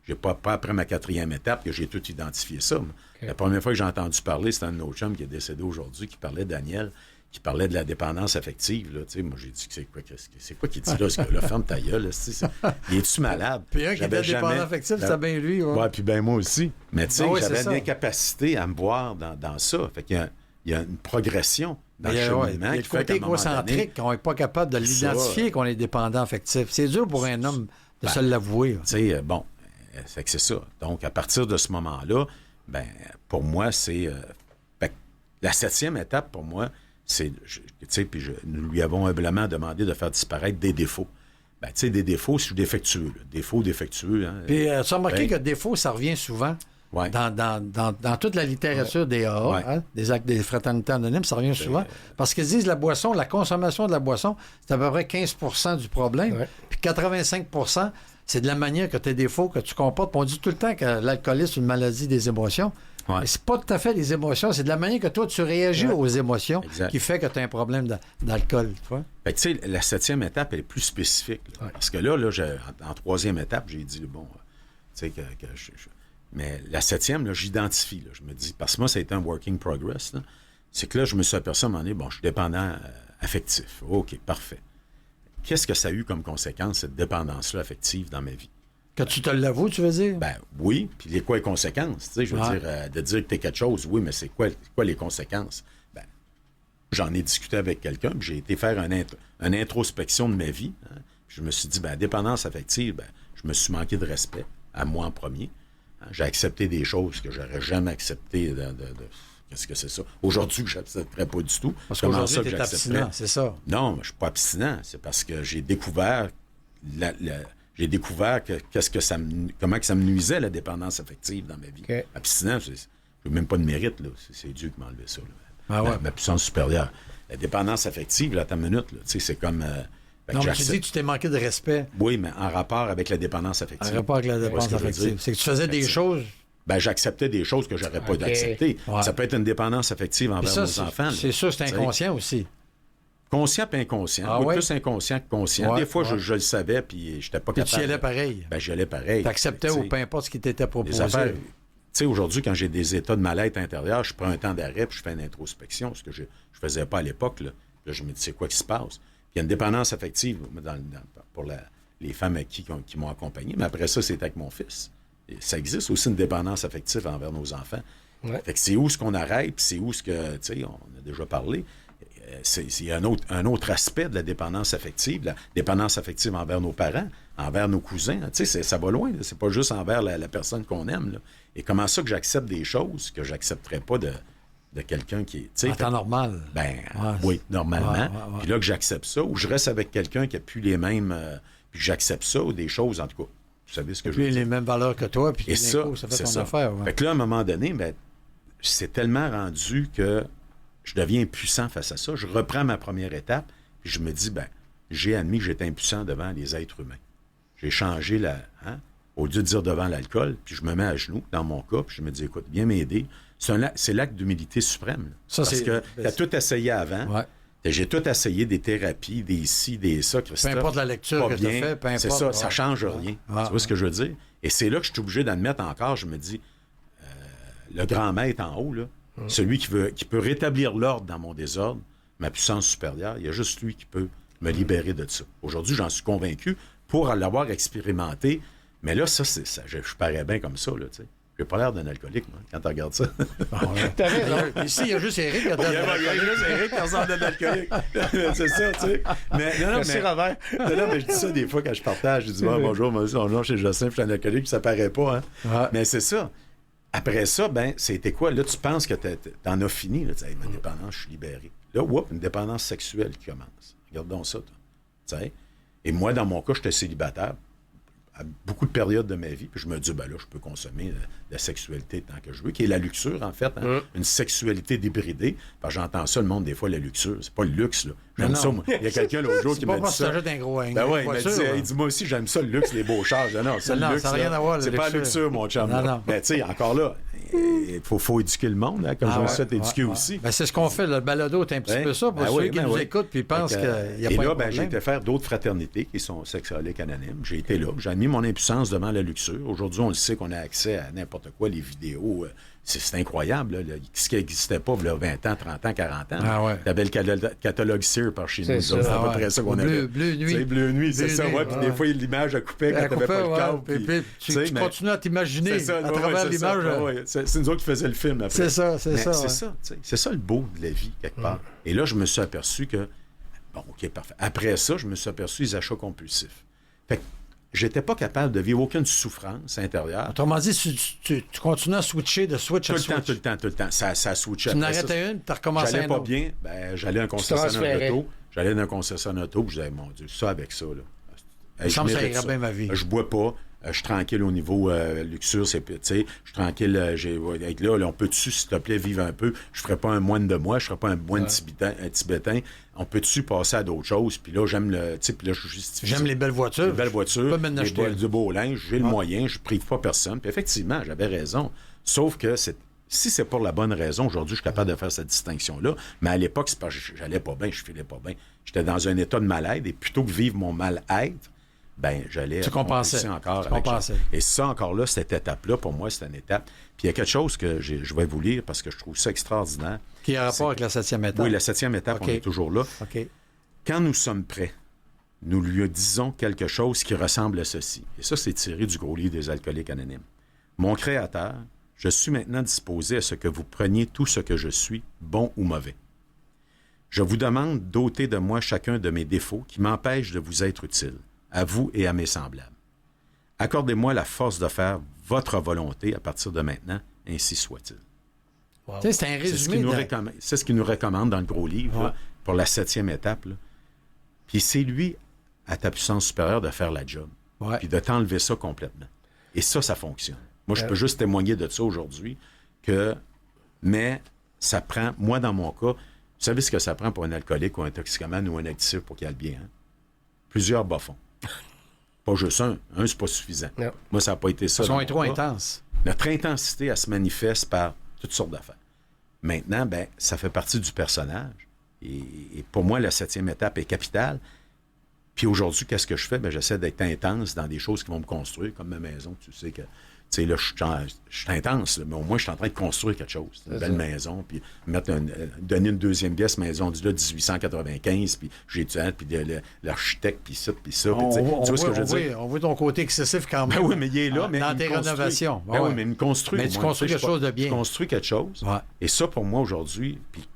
j'ai pas après ma 4e étape que j'ai tout identifié ça. Okay. La première fois que j'ai entendu parler, c'était un de nos chums qui est décédé aujourd'hui, qui parlait, Daniel, qui parlait de la dépendance affective. Là, moi, j'ai dit, c'est quoi qu'il dit là, ce gars-là? Ferme ta gueule. Il est-tu malade? Puis un qui était dépendant affectif, c'était bien lui. Ouais, puis ben moi aussi. Mais tu sais, j'avais une incapacité à me voir dans ça. Fait qu'il y a une progression dans le cheminement. Il y a le côté égocentrique qu'on n'est pas capable de l'identifier qu'on est dépendant affectif. C'est dur pour un homme de se l'avouer. Tu sais, bon, c'est ça. Donc, à partir de ce moment-là, ben pour moi, c'est... la 7e étape, pour moi, c'est, tu sais, puis nous lui avons humblement demandé de faire disparaître des défauts. Ben, tu sais, des défauts, je suis défectueux. Défauts. Hein, puis, tu as remarqué que défaut, ça revient souvent dans toute la littérature des AA, des actes des fraternités anonymes, ça revient souvent. Parce qu'ils disent la consommation de la boisson, c'est à peu près 15% du problème. Puis 85%, c'est de la manière que tes défauts, que tu comportes. Puis on dit tout le temps que l'alcoolisme, c'est une maladie des émotions. Mais c'est pas tout à fait les émotions, c'est de la manière que toi, tu réagis aux émotions qui fait que tu as un problème d'alcool. Tu sais, la 7e étape, elle est plus spécifique. Là, parce que là en 3e étape, j'ai dit, bon, tu sais, mais la 7e, là, j'identifie. Là, je me dis, parce que moi, ça a été un working progress. Là, c'est que là, je me suis aperçu à un moment donné, bon, je suis dépendant affectif. OK, parfait. Qu'est-ce que ça a eu comme conséquence, cette dépendance-là affective dans ma vie? Que tu te l'avoues, tu veux dire? Ben oui, puis quoi les conséquences? Tu sais, je veux dire, de dire que t'es quelque chose, oui, mais c'est quoi les conséquences? Ben, j'en ai discuté avec quelqu'un, puis j'ai été faire une introspection de ma vie. Hein, puis je me suis dit, ben, dépendance affective, ben, je me suis manqué de respect, à moi en premier. Hein, j'ai accepté des choses que j'aurais jamais acceptées qu'est-ce que c'est ça? Aujourd'hui, je n'accepterais pas du tout. Parce qu'aujourd'hui, tu es abstinent, c'est ça? Non, mais je ne suis pas abstinent. C'est parce que j'ai découvert comment que ça me nuisait, la dépendance affective dans ma vie. Okay. Abstinent, je n'ai même pas de mérite. Là. C'est Dieu qui m'a enlevé ça. Ma puissance supérieure. La dépendance affective, là, ta minute, là, c'est comme... non, mais tu dis que tu t'es manqué de respect. Oui, mais en rapport avec la dépendance affective. En rapport avec la dépendance affective. C'est que tu faisais des choses... Ben, j'acceptais des choses que j'aurais pas d'accepter. Ouais. Ça peut être une dépendance affective envers nos enfants. C'est ça, c'est inconscient aussi. Conscient et inconscient. Plus inconscient que conscient. Des fois, je le savais, puis je n'étais pas capable. Tu y allais pareil. Ben, j'y allais pareil. Tu acceptais ou peu importe ce qui t'était proposé. Tu sais, aujourd'hui, quand j'ai des états de mal-être intérieur, je prends un temps d'arrêt, puis je fais une introspection, ce que je faisais pas à l'époque. Là, je me dis, c'est quoi qui se passe? Puis il y a une dépendance affective pour les femmes qui m'ont accompagné, mais après ça, c'est avec mon fils. Et ça existe aussi une dépendance affective envers nos enfants. Ouais. Fait que c'est où ce qu'on arrête, puis c'est où ce que, tu sais, on a déjà parlé. Il y a un autre aspect de la dépendance affective envers nos parents, envers nos cousins. Tu sais, ça va loin. Là. C'est pas juste envers la personne qu'on aime. Là. Et comment ça que j'accepte des choses que j'accepterais pas de quelqu'un qui est... En temps normal. Ben, oui, normalement. Puis là que j'accepte ça, ou je reste avec quelqu'un qui a plus les mêmes... puis j'accepte ça, ou des choses, en tout cas. Vous savez ce que je veux dire. Les mêmes valeurs que toi, puis ça fait ton affaire. Ouais. Fait que là, à un moment donné, ben, c'est tellement rendu que je deviens impuissant face à ça. Je reprends ma première étape, puis je me dis, ben, j'ai admis que j'étais impuissant devant les êtres humains. J'ai changé au lieu de dire devant l'alcool, puis je me mets à genoux, dans mon cas, puis je me dis, écoute, viens m'aider. C'est l'acte d'humilité suprême. Parce que tu as tout essayé avant. Ouais. J'ai tout essayé, des thérapies, des ci, des ça, Christophe. Peu importe la lecture que tu as fait, peu importe. C'est ça, ça change rien. Tu vois ce que je veux dire? Et c'est là que je suis obligé d'admettre encore, je me dis, le grand maître en haut, là, celui qui peut rétablir l'ordre dans mon désordre, ma puissance supérieure, il y a juste lui qui peut me libérer de ça. Aujourd'hui, j'en suis convaincu pour l'avoir expérimenté. Mais là, je parais bien comme ça, là, tu sais. J'ai pas l'air d'un alcoolique, moi, quand tu regardes ça. T'as raison. Ici, il y a juste Éric qui a l'air d'un alcoolique. Il y a juste Éric qui ressemble d'un alcoolique. C'est ça, tu sais. Merci, Robert. Mais je dis ça des fois quand je partage. Je dis, bonjour, moi, chez Jocelyn, je suis un alcoolique, puis ça paraît pas, hein. Ouais. Mais c'est ça. Après ça, ben, c'était quoi? Là, tu penses que t'en as fini. Là, tu sais, ma dépendance, je suis libéré. Là, une dépendance sexuelle qui commence. Regardons ça, toi. Tu sais. Et moi, dans mon cas, j'étais célibataire à beaucoup de périodes de ma vie, puis je me dis, ben là, je peux consommer la sexualité tant que je veux, qui est la luxure, en fait, hein? Une sexualité débridée. Parce que j'entends ça, le monde, des fois, la luxure. C'est pas le luxe, là. J'aime ça, moi. Il y a quelqu'un l'autre jour qui m'a dit ça. Ben ouais, il dit, moi aussi, j'aime ça, le luxe, les beaux chars. Non, ça, le luxe, ça n'a rien à voir, c'est pas la luxure, mon chum. Non. Ben, tu sais, encore là, il faut éduquer le monde, hein, comme je me suis fait éduquer aussi. Ben, c'est ce qu'on fait, le balado est un petit peu ça, pour ceux qui nous écoutent puis pensent qu'il n'y a pas de problème. Et là, j'ai été faire d'autres fraternités qui sont sexualiques anonymes. J'ai été là, j'ai mis mon impuissance devant la luxure. Aujourd'hui, on le sait qu'on a accès à n'importe quoi, les vidéos. C'est incroyable, là, ce qui n'existait pas il y a 20 ans, 30 ans, 40 ans. Ah ouais. Tu avais le catalogue Sears par chez nous. C'est à peu près ça qu'on avait. Bleu nuit. C'est Bleu nuit, c'est ça. Ouais, puis des fois, l'image a coupé quand tu n'avais pas le câble. Puis tu continues à t'imaginer à travers l'image. C'est nous autres qui faisaient le film après. C'est ça. C'est ça le beau de la vie, quelque part. Et là, je me suis aperçu que... Bon, OK, parfait. Après ça, je me suis aperçu les achats compulsifs. Fait que j'étais pas capable de vivre aucune souffrance intérieure. Autrement dit, tu continues à switcher de switch à switch. Tout le temps. Ça switchait. Tu n'arrêtais une, tu as recommencé un autre. J'allais pas bien, j'allais à un concessionnaire auto. J'allais dans un concessionnaire auto, puis je disais, mon Dieu, ça avec ça, là. Ça me irait bien ma vie. Je bois pas. Je suis tranquille au niveau luxure, tu sais, je suis tranquille, avec là, on peut-tu, s'il te plaît, vivre un peu? Je ferais pas un moine de moi, je ferais pas un moine tibétain. On peut-tu passer à d'autres choses? Puis là, j'aime le, tu sais, puis là, je justifie. J'aime les belles voitures. Les belles voitures, du beau linge, j'ai le moyen, je prive pas personne. Puis effectivement, j'avais raison. Sauf que si c'est pour la bonne raison, aujourd'hui, je suis capable de faire cette distinction-là. Mais à l'époque, c'est parce que j'allais pas bien, je filais pas bien. J'étais dans un état de mal-être et plutôt que vivre mon mal-être, j'allais... Tu compensais. Encore et ça, encore là, cette étape-là, pour moi, c'est une étape. Puis il y a quelque chose que je vais vous lire parce que je trouve ça extraordinaire. Qui a rapport avec la 7e étape. Oui, la 7e étape, on est toujours là. OK. Quand nous sommes prêts, nous lui disons quelque chose qui ressemble à ceci. Et ça, c'est tiré du gros livre des Alcooliques Anonymes. Mon Créateur, je suis maintenant disposé à ce que vous preniez tout ce que je suis, bon ou mauvais. Je vous demande d'ôter de moi chacun de mes défauts qui m'empêchent de vous être utile, à vous et à mes semblables. Accordez-moi la force de faire votre volonté à partir de maintenant, ainsi soit-il. Wow. C'est un résumé. C'est ce qu'il nous recommande dans le gros livre, là, pour la 7e étape. Là. Puis c'est lui, à ta puissance supérieure, de faire la job. Puis de t'enlever ça complètement. Et ça fonctionne. Moi, je peux juste témoigner de ça aujourd'hui, mais ça prend, moi, dans mon cas, vous savez ce que ça prend pour un alcoolique ou un toxicomane ou un addictif pour qu'il aille bien? Hein? Plusieurs bas-fonds. Pas juste un, c'est pas suffisant. Non. Moi, ça n'a pas été ça. Ils sont trop intenses. Notre intensité, elle se manifeste par toutes sortes d'affaires. Maintenant, ça fait partie du personnage. Et pour moi, la 7e étape est capitale. Puis aujourd'hui, qu'est-ce que je fais? J'essaie d'être intense dans des choses qui vont me construire, comme ma maison. Tu sais que, là, je suis intense, là, mais au moins, je suis en train de construire quelque chose. Une belle maison, puis donner une deuxième pièce maison du 1895, puis j'ai étudié, puis l'architecte, puis ça, puis ça. Tu vois ce que je veux dire? On voit ton côté excessif quand même. Oui, mais il est là. Mais dans tes rénovations. Oui, mais il me construit. Mais tu construis quelque chose de bien. Je construis quelque chose. Ouais. Et ça, pour moi, aujourd'hui, puis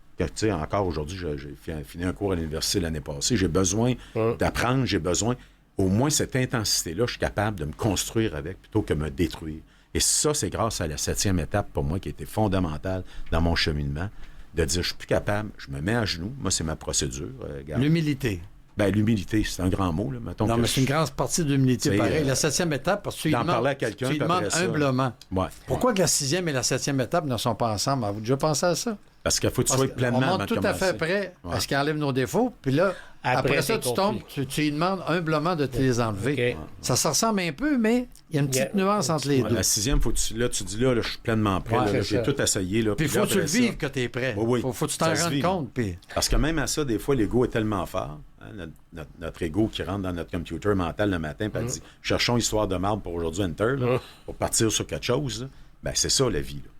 encore aujourd'hui, j'ai fini un cours à l'université l'année passée, j'ai besoin d'apprendre, j'ai besoin... Au moins, cette intensité-là, je suis capable de me construire avec plutôt que me détruire. Et ça, c'est grâce à la 7e étape, pour moi, qui était fondamentale dans mon cheminement, de dire, je suis plus capable, je me mets à genoux. Moi, c'est ma procédure. L'humilité. L'humilité, c'est un grand mot. Là. Mettons mais c'est une grande partie de l'humilité, pareil. La 7e étape, parce que tu lui demandes humblement. Ouais. Pourquoi que la 6e et la 7e étape ne sont pas ensemble? Avez-vous déjà pensé à ça? Parce qu'il faut que tu sois pleinement... On monte tout à fait prêt à ce qu'il enlève nos défauts, puis là, après ça, tu tombes, tu lui demandes humblement de te les enlever. Okay. Ça ressemble un peu, mais il y a une petite nuance entre les deux. La 6e, tu dis là, je suis pleinement prêt, là, j'ai tout essayé. Puis il faut que tu le vives que tu es prêt. Oui. Faut que tu t'en rendes compte. Puis... Parce que même à ça, des fois, l'ego est tellement fort, hein, notre ego qui rentre dans notre computer mental le matin, puis elle dit, cherchons histoire de marde pour aujourd'hui, enter, là, pour partir sur quelque chose, c'est ça la vie. Là.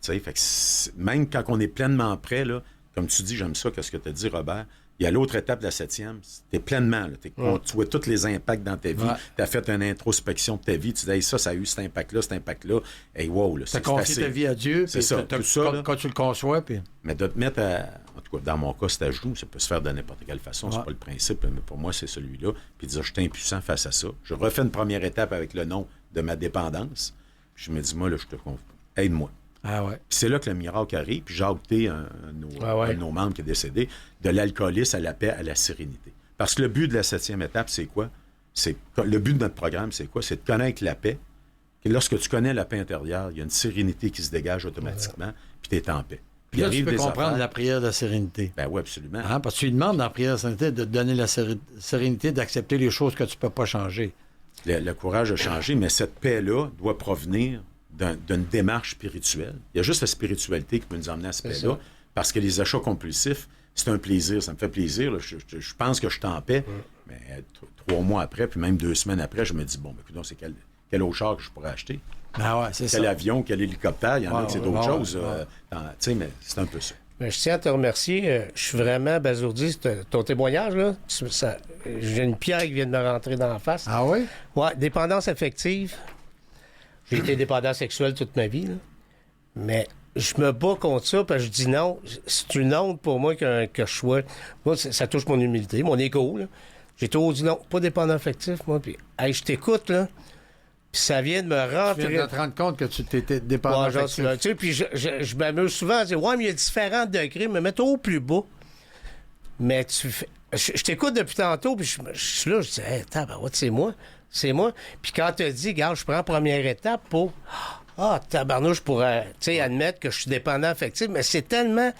Fait que même quand on est pleinement prêt, là, comme tu dis, j'aime ça, qu'est-ce que tu as dit, Robert, il y a l'autre étape de la 7e, tu es pleinement, là, tu vois tous les impacts dans ta vie, tu as fait une introspection de ta vie, tu dis, hey, ça a eu cet impact-là, hey, wow, là, c'est facile. Tu as confié ta vie à Dieu, c'est ça, tout ça, quand tu le conçois. Puis... Mais de te mettre en tout cas, dans mon cas, c'est à genoux, ça peut se faire de n'importe quelle façon, c'est pas le principe, mais pour moi, c'est celui-là, puis de dire, je suis impuissant face à ça. Je refais une première étape avec le nom de ma dépendance, puis je me dis, moi, là, je te confie, aide-moi. Ah ouais. Puis c'est là que le miracle arrive. Puis Jacques T, un de nos membres qui est décédé, de l'alcoolisme à la paix, à la sérénité. Parce que le but de la 7e étape, c'est quoi? Le but de notre programme, c'est quoi? C'est de connaître la paix. Et lorsque tu connais la paix intérieure, il y a une sérénité qui se dégage automatiquement, puis tu es en paix. Puis là, tu peux comprendre la prière de la sérénité. Ben oui, absolument. Hein? Parce que tu lui demandes dans la prière de la sérénité de te donner la sérénité, d'accepter les choses que tu ne peux pas changer. Le courage de changer, mais cette paix-là doit provenir d'une démarche spirituelle. Il y a juste la spiritualité qui peut nous emmener à cette paix-là, parce que les achats compulsifs, c'est un plaisir, ça me fait plaisir. Là. Je pense que je suis en paix, mais 3 mois après, puis même 2 semaines après, je me dis, bon, écoute, c'est quel autre char que je pourrais acheter? Ah ouais, c'est quel avion, quel hélicoptère, il y en a que c'est d'autres choses. Tu sais, mais c'est un peu ça. Mais je tiens à te remercier. Je suis vraiment abasourdi. Ton témoignage, là, j'ai une pierre qui vient de me rentrer dans la face. Ah oui? Ouais, dépendance affective. J'ai été dépendant sexuel toute ma vie, là. Mais je me bats contre ça parce que je dis non. C'est une honte pour moi que je sois. Moi, ça touche mon humilité, mon égo, là. J'ai toujours dit non, pas dépendant affectif, moi. Puis, hey, je t'écoute, là. Puis ça vient de me rentrer. Tu viens de te rendre compte que tu t'étais dépendant affectif. Tu sais, puis je m'amuse souvent à dire, ouais, mais il y a différents degrés, me mettre au plus bas. Mais je t'écoute depuis tantôt, puis je suis là, je dis, hey, tabarouette, c'est moi. C'est moi. Puis quand tu as dit, regarde, je prends la première étape pour. Ah, tabarnouche, je pourrais, tu sais, admettre que je suis dépendant affectif, mais c'est tellement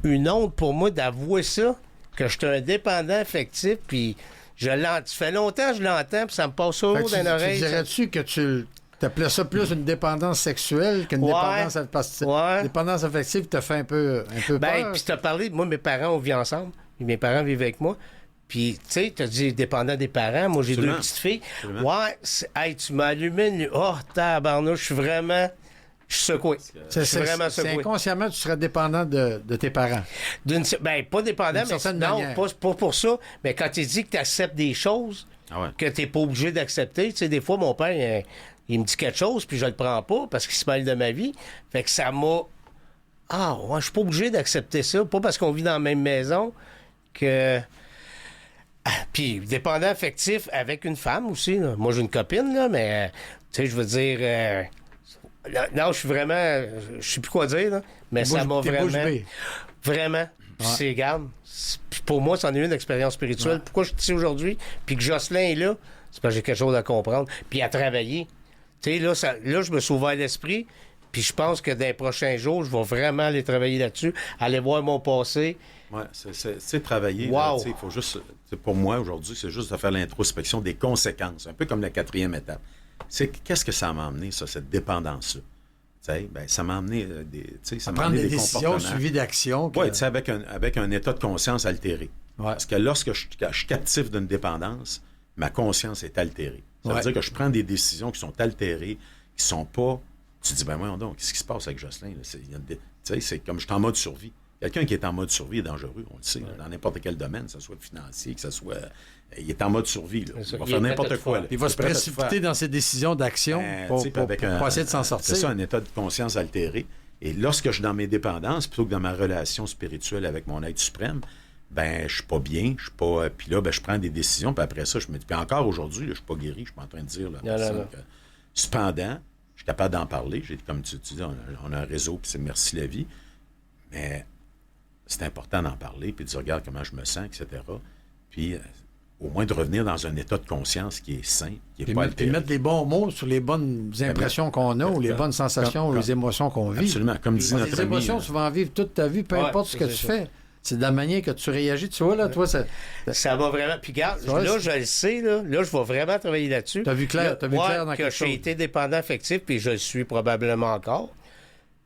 une honte pour moi d'avouer ça, que je suis un dépendant affectif, puis ça fait longtemps que je l'entends, puis ça me passe au haut d'une oreille. Tu dirais-tu que tu appelais ça plus une dépendance sexuelle qu'une dépendance affective? Dépendance affective te fait un peu peur. Puis tu as parlé, moi, mes parents, on vit ensemble, puis mes parents vivent avec moi. Puis, tu sais, tu as dit dépendant des parents. Moi, j'ai 2 petites filles. Ouais, hey, tu m'as allumé. Oh, tabarnouche, je suis vraiment. Je suis secoué. Je suis vraiment secoué. Inconsciemment, tu serais dépendant de tes parents. Pas dépendant, mais non, pas pour ça. Mais quand tu dis que tu acceptes des choses que tu n'es pas obligé d'accepter, tu sais, des fois, mon père, il me dit quelque chose, puis je le prends pas parce qu'il se mêle de ma vie. Fait que ça m'a. Ah, ouais, je suis pas obligé d'accepter ça. Pas parce qu'on vit dans la même maison que. Puis, dépendant affectif avec une femme aussi. Là. Moi, j'ai une copine, là, mais, tu sais, je veux dire... non, je suis vraiment... Je sais plus quoi dire, là, mais ça m'a vraiment... Vraiment. Puis c'est, regarde, pour moi, c'en est une expérience spirituelle. Ouais. Pourquoi je suis ici aujourd'hui? Puis que Jocelyn est là, c'est parce que j'ai quelque chose à comprendre. Puis à travailler. Tu sais, là, je me suis ouvert l'esprit. Puis je pense que dans les prochains jours, je vais vraiment aller travailler là-dessus, aller voir mon passé. Oui, c'est travailler. Wow. Il faut juste, pour moi, aujourd'hui, c'est juste de faire l'introspection des conséquences, un peu comme la 4e étape. Qu'est-ce que ça m'a amené, ça, cette dépendance-là? Ben, ça m'a amené prendre des décisions suivies d'actions. Oui, avec un état de conscience altéré. Ouais. Parce que lorsque je suis captif d'une dépendance, ma conscience est altérée. Ça veut dire que je prends des décisions qui sont altérées, qui sont pas... Tu te dis, ben voyons donc, qu'est-ce qui se passe avec Jocelyn? C'est comme je suis en mode survie. Quelqu'un qui est en mode survie est dangereux, on le sait, dans n'importe quel domaine, que ce soit financier, que ce soit... Il est en mode survie, là. Il va faire n'importe quoi. Là. Il va se précipiter dans ses décisions d'action pour essayer de s'en sortir. C'est ça, un état de conscience altéré. Et lorsque je suis dans mes dépendances, plutôt que dans ma relation spirituelle avec mon être suprême, ben je suis pas bien, je suis pas... Puis là, ben, je prends des décisions, puis après ça, je me dis... Puis encore aujourd'hui, là, je suis pas guéri, je suis pas en train de dire... Là, cependant, je suis capable d'en parler. Comme tu dis, on a un réseau, puis c'est Merci la vie. Mais... c'est important d'en parler, puis de dire, regarde comment je me sens, etc. Puis, au moins de revenir dans un état de conscience qui est sain, qui n'est pas altéré. Puis mettre les bons mots sur les bonnes impressions qu'on a, ou les bonnes sensations, ou les émotions qu'on vit. Absolument, comme dit notre ami. Les émotions, tu vas en vivre toute ta vie, peu importe ce que tu fais. C'est de la manière que tu réagis. Tu vois, là, toi, ça va vraiment... Puis, regarde, là, je le sais, là, je vais vraiment travailler là-dessus. T'as vu clair dans quelque chose. J'ai été dépendant affectif, puis je le suis probablement encore.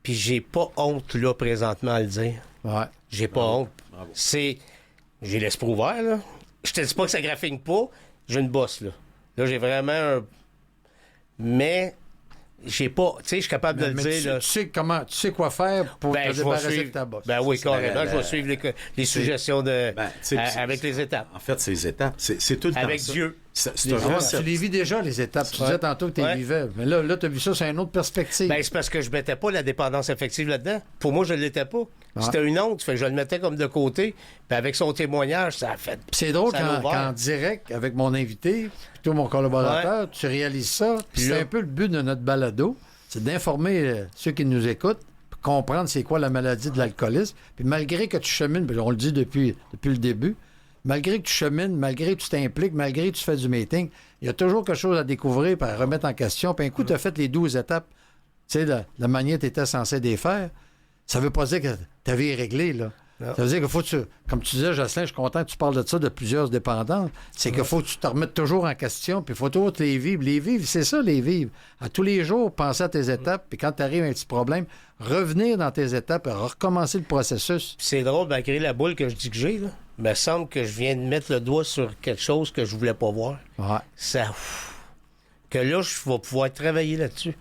Puis, j'ai pas honte, là, présentement, à le dire. Ouais. J'ai pas honte. Bravo. J'ai l'esprit ouvert, là. Je te dis pas que ça graphine pas. J'ai une bosse, là. Là, j'ai vraiment un... Mais... j'ai pas... Tu sais, je suis capable de le dire, là. Tu sais quoi faire pour te débarrasser de ta bosse. Ben oui, carrément. Je vais suivre les suggestions avec les étapes. En fait, ces étapes, c'est tout le temps avec ça. Dieu. Tu les vis déjà, les étapes. Tu disais tantôt que tu les vivais. Mais là tu as vu ça, c'est une autre perspective. Ben, c'est parce que je mettais pas la dépendance affective là-dedans. Pour moi, je ne l'étais pas. C'était une honte. Fait que je le mettais comme de côté. Puis avec son témoignage, ça a fait... C'est drôle qu'en direct, avec mon invité, plutôt mon collaborateur, tu réalises ça. Puis c'est un peu le but de notre balado. C'est d'informer ceux qui nous écoutent, pour comprendre c'est quoi la maladie de l'alcoolisme. Puis malgré que tu chemines, on le dit depuis le début, malgré que tu chemines, malgré que tu t'impliques, malgré que tu fais du meeting, il y a toujours quelque chose à découvrir, puis à remettre en question. Puis un coup, tu as fait les 12 étapes, tu sais, la manière tu étais censé les faire. Ça veut pas dire que ta vie est réglée, là. Non. Ça veut dire qu'il faut que tu... Comme tu disais, Jocelyn, je suis content que tu parles de ça, de plusieurs dépendantes. C'est qu'il faut que tu te remettes toujours en question, puis il faut toujours te les vivre. Les vivre, c'est ça, les vivre. À tous les jours, penser à tes étapes, puis quand tu arrives à un petit problème, revenir dans tes étapes et recommencer le processus. Puis c'est drôle, malgré la boule que je dis que j'ai, là. Il me semble que je viens de mettre le doigt sur quelque chose que je voulais pas voir. Ouais. Ça... Que là, je vais pouvoir travailler là-dessus. Tu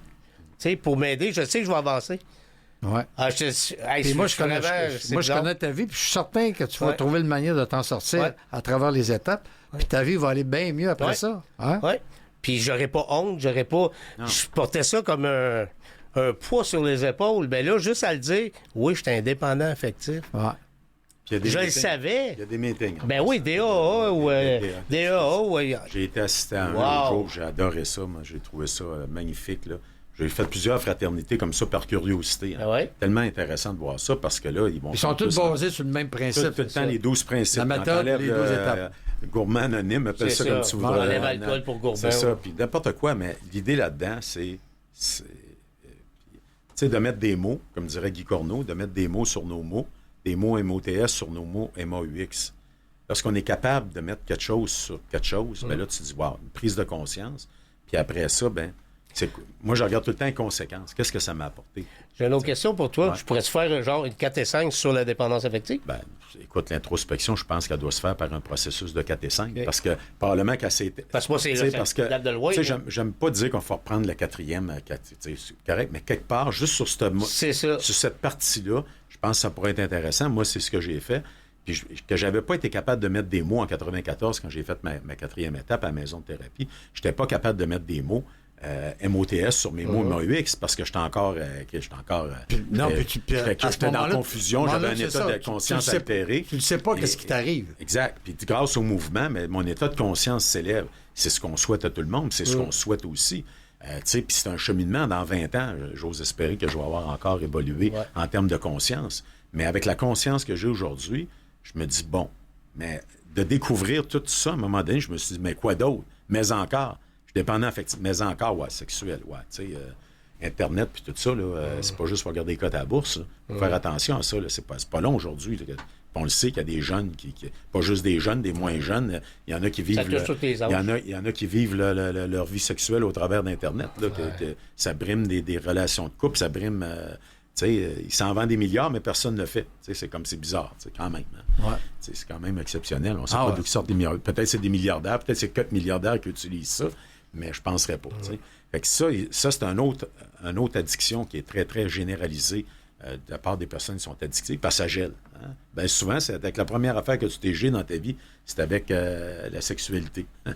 sais, pour m'aider, je sais que je vais avancer. Ouais. Ah, moi, je connais ta vie, puis je suis certain que tu vas trouver une manière de t'en sortir à travers les étapes, puis ta vie va aller bien mieux après ça. Hein? Oui. Puis j'aurais pas honte, j'aurais pas... Non. Je portais ça comme un poids sur les épaules. Ben là, juste à le dire, oui, je suis indépendant affectif. Ouais. Je le savais. Il y a des meetings. Ben oui, DAA ou... DAA, J'ai été assistant un jour, j'ai adoré ça. Moi, j'ai trouvé ça magnifique, là. J'ai fait plusieurs fraternités comme ça par curiosité. Hein. Ah ouais? Tellement intéressant de voir ça parce que là, ils sont tous basés sur le même principe. Tout le temps, les 12 principes. La méthode, les 12 étapes. Gourmand anonyme, appelle ça comme tu voudrais. On enlève l'alcool pour gourmand. C'est ça, puis n'importe quoi, mais l'idée là-dedans, c'est de mettre des mots, comme dirait Guy Corneau, de mettre des mots sur nos mots, des mots MOTS sur nos mots MAUX. Lorsqu'on est capable de mettre quelque chose sur quelque chose, ben là, tu te dis, wow, une prise de conscience. Puis après ça, ben moi, je regarde tout le temps les conséquences. Qu'est-ce que ça m'a apporté? J'ai une autre question pour toi. Ouais. Je pourrais te faire une 4 et 5 sur la dépendance affective? Ben, écoute, l'introspection, je pense qu'elle doit se faire par un processus de 4 et 5. Okay. Parce que, probablement qu'elle s'est... Parce que moi, c'est date de loi. Tu sais, j'aime pas dire qu'on faut reprendre la 4e, c'est correct, mais quelque part, juste sur cette partie-là, je pense que ça pourrait être intéressant. Moi, c'est ce que j'ai fait. Puis que j'avais pas été capable de mettre des mots en 94 quand j'ai fait ma 4e étape à la maison de thérapie. J'étais pas capable de mettre des mots MOTS sur mes mots MAUX parce que j'étais encore j'étais dans la confusion, j'avais un état de conscience altéré. Tu ne sais pas qu'est-ce qui t'arrive. Exact. Puis grâce au mouvement, mais mon état de conscience s'élève. C'est ce qu'on souhaite à tout le monde, c'est ce qu'on souhaite aussi. Puis c'est un cheminement dans 20 ans. J'ose espérer que je vais avoir encore évolué en termes de conscience. Mais avec la conscience que j'ai aujourd'hui, je me dis, bon, mais de découvrir tout ça, à un moment donné, je me suis dit, mais quoi d'autre? Mais encore. Dépendant affectif, mais encore, sexuel, tu sais, Internet puis tout ça, là, c'est pas juste pour regarder les cotes à la bourse. Faut faire attention à ça, là, c'est pas long aujourd'hui. On le sait qu'il y a des jeunes pas juste des jeunes, des moins jeunes. Il y en a qui vivent... Il y en a qui vivent leur vie sexuelle au travers d'Internet. Là, que ça brime des relations de couple, ça brime... il s'en vend des milliards, mais personne ne le fait. C'est comme c'est bizarre, quand même. Hein. Ouais. C'est quand même exceptionnel. On ne sait pas d'où sortent des milliardaires. Peut-être c'est des milliardaires, peut-être c'est 4 milliardaires qui utilisent ça. Mais je ne penserais pas. Fait que ça c'est une autre addiction qui est très, très généralisée de la part des personnes qui sont addictives, parce que ça gèle. Hein? Bien souvent, c'est avec la première affaire que tu t'es gelé dans ta vie, c'est avec la sexualité. Hein?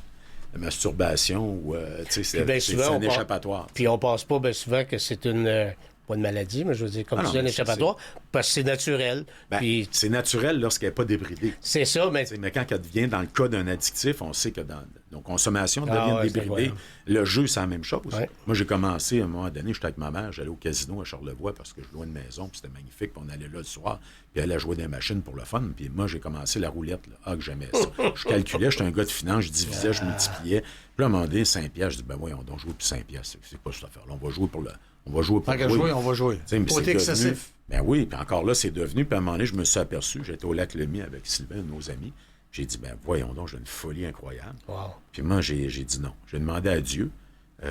La masturbation, ou c'est un échappatoire. Puis on pense pas bien souvent que c'est une... pas une maladie, mais je veux dire, comme tu dis, un échappatoire, parce que c'est naturel. Puis... C'est naturel lorsqu'elle n'est pas débridée. C'est ça, mais... Mais quand elle devient, dans le cas d'un addictif, on sait que dans nos consommations deviennent débridées. Le jeu, c'est la même chose. Ouais. Moi, j'ai commencé, à un moment donné, j'étais avec ma mère, j'allais au casino à Charlevoix parce que je louais une maison, puis c'était magnifique, puis on allait là le soir, puis elle a joué des machines pour le fun, puis moi, j'ai commencé la roulette. Là. Ah, que j'aimais ça. Je calculais, j'étais un gars de finance, je divisais, je multipliais. Puis là, à un moment donné, 5 piastres, je dis, ben voyons, on doit jouer pour 5 piastres. C'est pas cette affaire-là. On va jouer pour le... On va jouer pour jouer. On va jouer. Côté excessif. Ben oui, puis encore là, c'est devenu. Puis à un moment donné, je me suis aperçu, j'étais au lac Lemay avec Sylvain, nos amis. J'ai dit, ben voyons donc, j'ai une folie incroyable. Wow. Puis moi, j'ai dit non. J'ai demandé à Dieu.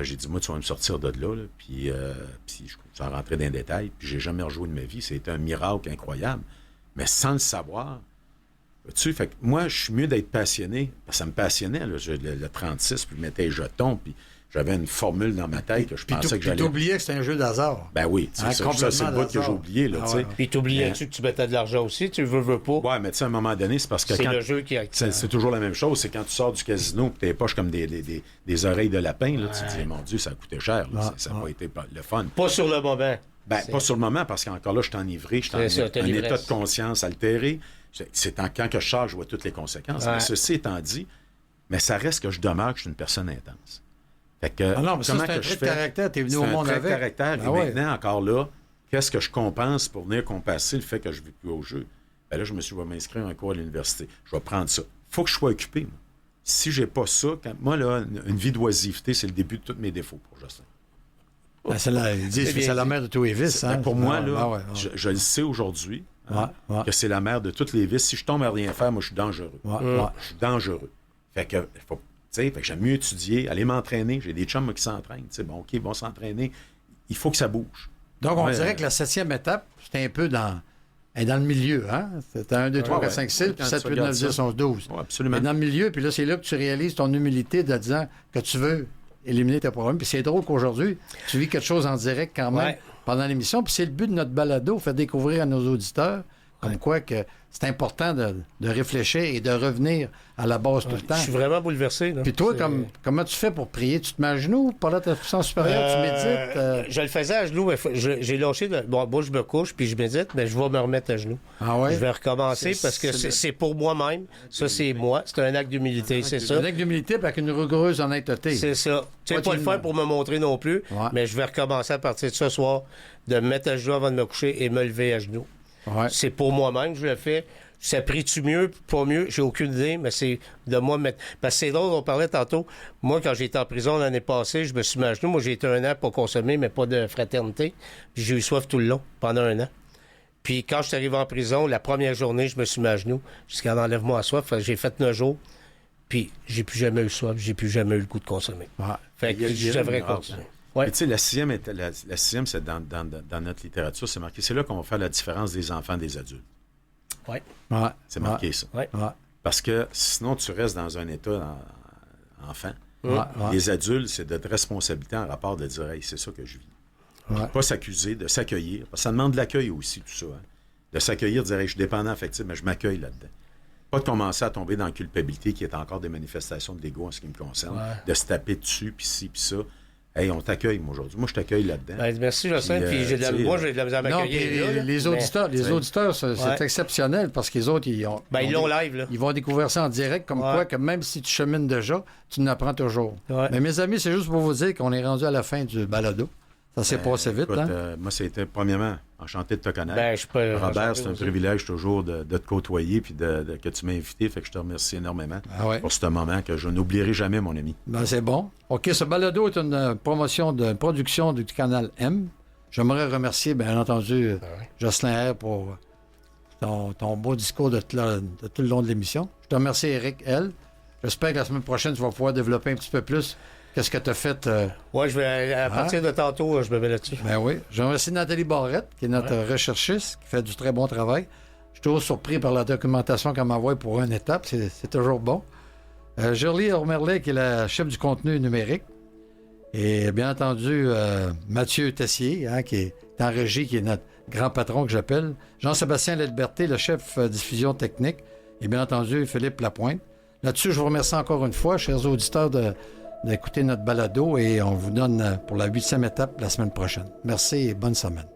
J'ai dit, moi, tu vas me sortir de là. Puis sans rentrer dans les détails. Puis j'ai jamais rejoué de ma vie. C'était un miracle incroyable. Mais sans le savoir, tu sais, fait que moi, je suis mieux d'être passionné. Parce que ça me passionnait, là, le 36, puis je mettais les jetons, puis j'avais une formule dans ma tête que je pensais que j'allais... Puis t'oubliais que c'était un jeu d'hasard. Ben oui, ça c'est le bout que j'ai oublié. Là, Puis t'oubliais-tu que tu mettais de l'argent aussi? Tu veux pas? Ouais, mais tu sais, à un moment donné, c'est parce que c'est le jeu qui... C'est toujours la même chose. C'est quand tu sors du casino et tes poches comme des oreilles de lapin, là, tu te dis, mon Dieu, ça a coûté cher. Là, ça n'a pas été le fun. Pas sur le moment. Ben, pas sur le moment, parce qu'encore là, je suis enivré, je suis en état de conscience altéré. C'est quand que je sors, je vois toutes les conséquences. Mais ceci étant dit, mais ça reste que je demeure que je suis une personne intense. Fait que, non, mais ça, c'est un trait de caractère. T'es venu au monde avec. C'est un trait de caractère. Et maintenant, encore là, qu'est-ce que je compense pour venir compenser le fait que je ne vis plus au jeu? Ben là, je me suis dit, je vais m'inscrire à un cours à l'université. Je vais prendre ça. faut que je sois occupé. Moi. Si j'ai pas ça, moi, là, une vie d'oisiveté, c'est le début de tous mes défauts pour Jocelyn. Ben, c'est la mère de tous les vices. Hein? Pour moi, là, je le sais aujourd'hui que c'est la mère de tous les vices. Si je tombe à rien faire, moi, je suis dangereux. Je suis dangereux. Fait que, j'aime mieux étudier, aller m'entraîner. J'ai des chums qui s'entraînent. Bon, OK, ils vont s'entraîner. Il faut que ça bouge. Donc, on dirait que la 7e étape, c'est un peu dans le milieu. Hein? C'est 1, 2, 3, 4, 5, 6, puis 7, 8, 9, 10, 11, 12. Oui, absolument. Mais dans le milieu, puis là, c'est là que tu réalises ton humilité de disant que tu veux éliminer tes problèmes. Puis c'est drôle qu'aujourd'hui, tu vis quelque chose en direct quand même pendant l'émission. Puis c'est le but de notre balado, faire découvrir à nos auditeurs comme quoi que c'est important de réfléchir et de revenir à la base tout le temps. Je suis vraiment bouleversé. Là. Puis toi, comment tu fais pour prier? Tu te mets à genoux? Par là, ta puissance supérieure, tu médites? Je le faisais à genoux. J'ai lâché. Moi, je me couche puis je médite, mais je vais me remettre à genoux. Ah ouais? Je vais recommencer parce que c'est pour moi-même. Ça, c'est moi. C'est un acte d'humilité, c'est ça. Un acte d'humilité avec une rigoureuse honnêteté. C'est ça. Tu sais, pas le faire pour me montrer non plus, mais je vais recommencer à partir de ce soir de me mettre à genoux avant de me coucher et me lever à genoux. Ouais. C'est pour moi-même que je le fais. Ça prie-tu mieux, pas mieux? J'ai aucune idée, mais c'est de moi mettre. Parce que c'est drôle, on parlait tantôt. Moi, quand j'étais en prison l'année passée, je me suis mis à genoux. Moi, j'ai été 1 an pour consommer, mais pas de fraternité. Puis j'ai eu soif tout le long, pendant 1 an. Puis quand je suis arrivé en prison, la première journée, je me suis mis à genoux jusqu'à enlève-moi à soif. J'ai fait 9 jours. Puis j'ai plus jamais eu soif, j'ai plus jamais eu le goût de consommer. Fait que je devrais continuer. Ouais. Tu sais, la sixième, c'est dans notre littérature, c'est marqué. C'est là qu'on va faire la différence des enfants et des adultes. Oui. C'est marqué ça. Ouais. Parce que sinon, tu restes dans un état enfant. Les adultes, c'est de responsabilité en rapport de dire, hey, c'est ça que je vis. Pas s'accuser, de s'accueillir. Parce que ça demande de l'accueil aussi, tout ça. Hein. De s'accueillir, de dire, hey, je suis dépendant affectif, mais je m'accueille là-dedans. Pas de commencer à tomber dans la culpabilité qui est encore des manifestations de l'ego en ce qui me concerne. De se taper dessus, puis ci, puis ça. Hey, on t'accueille, moi, aujourd'hui. Moi, je t'accueille là-dedans. Ben, merci, Jocelyn. Puis j'ai de la misère à m'accueillir. Les auditeurs, c'est exceptionnel parce que les autres, ils l'ont live, là. Ils vont découvrir ça en direct, comme quoi que même si tu chemines déjà, tu n'apprends toujours. Mais mes amis, c'est juste pour vous dire qu'on est rendu à la fin du balado. Ça s'est passé vite, écoute, hein? Moi, c'était, premièrement, enchanté de te connaître. Robert, c'est un privilège toujours de te côtoyer puis que tu m'as invité. Fait que je te remercie énormément pour ce moment que je n'oublierai jamais, mon ami. Ben, c'est bon. OK, ce balado est une production du canal M. J'aimerais remercier, bien entendu, Jocelyn R. pour ton beau discours de tout le long de l'émission. Je te remercie, Éric L. J'espère que la semaine prochaine, tu vas pouvoir développer un petit peu plus qu'est-ce que tu as fait. Oui, je vais à partir de tantôt, je me mets là-dessus. Ben oui. Je remercie Nathalie Barrette, qui est notre recherchiste, qui fait du très bon travail. Je suis toujours surpris par la documentation qu'elle m'envoie pour une étape. C'est toujours bon. Jolie Ormerlet, qui est la chef du contenu numérique. Et bien entendu, Mathieu Tessier, qui est en régie, qui est notre grand patron que j'appelle. Jean-Sébastien Laliberté, le chef diffusion technique. Et bien entendu, Philippe Lapointe. Là-dessus, je vous remercie encore une fois, chers auditeurs, d'écouter notre balado et on vous donne pour la 8e étape la semaine prochaine. Merci et bonne semaine.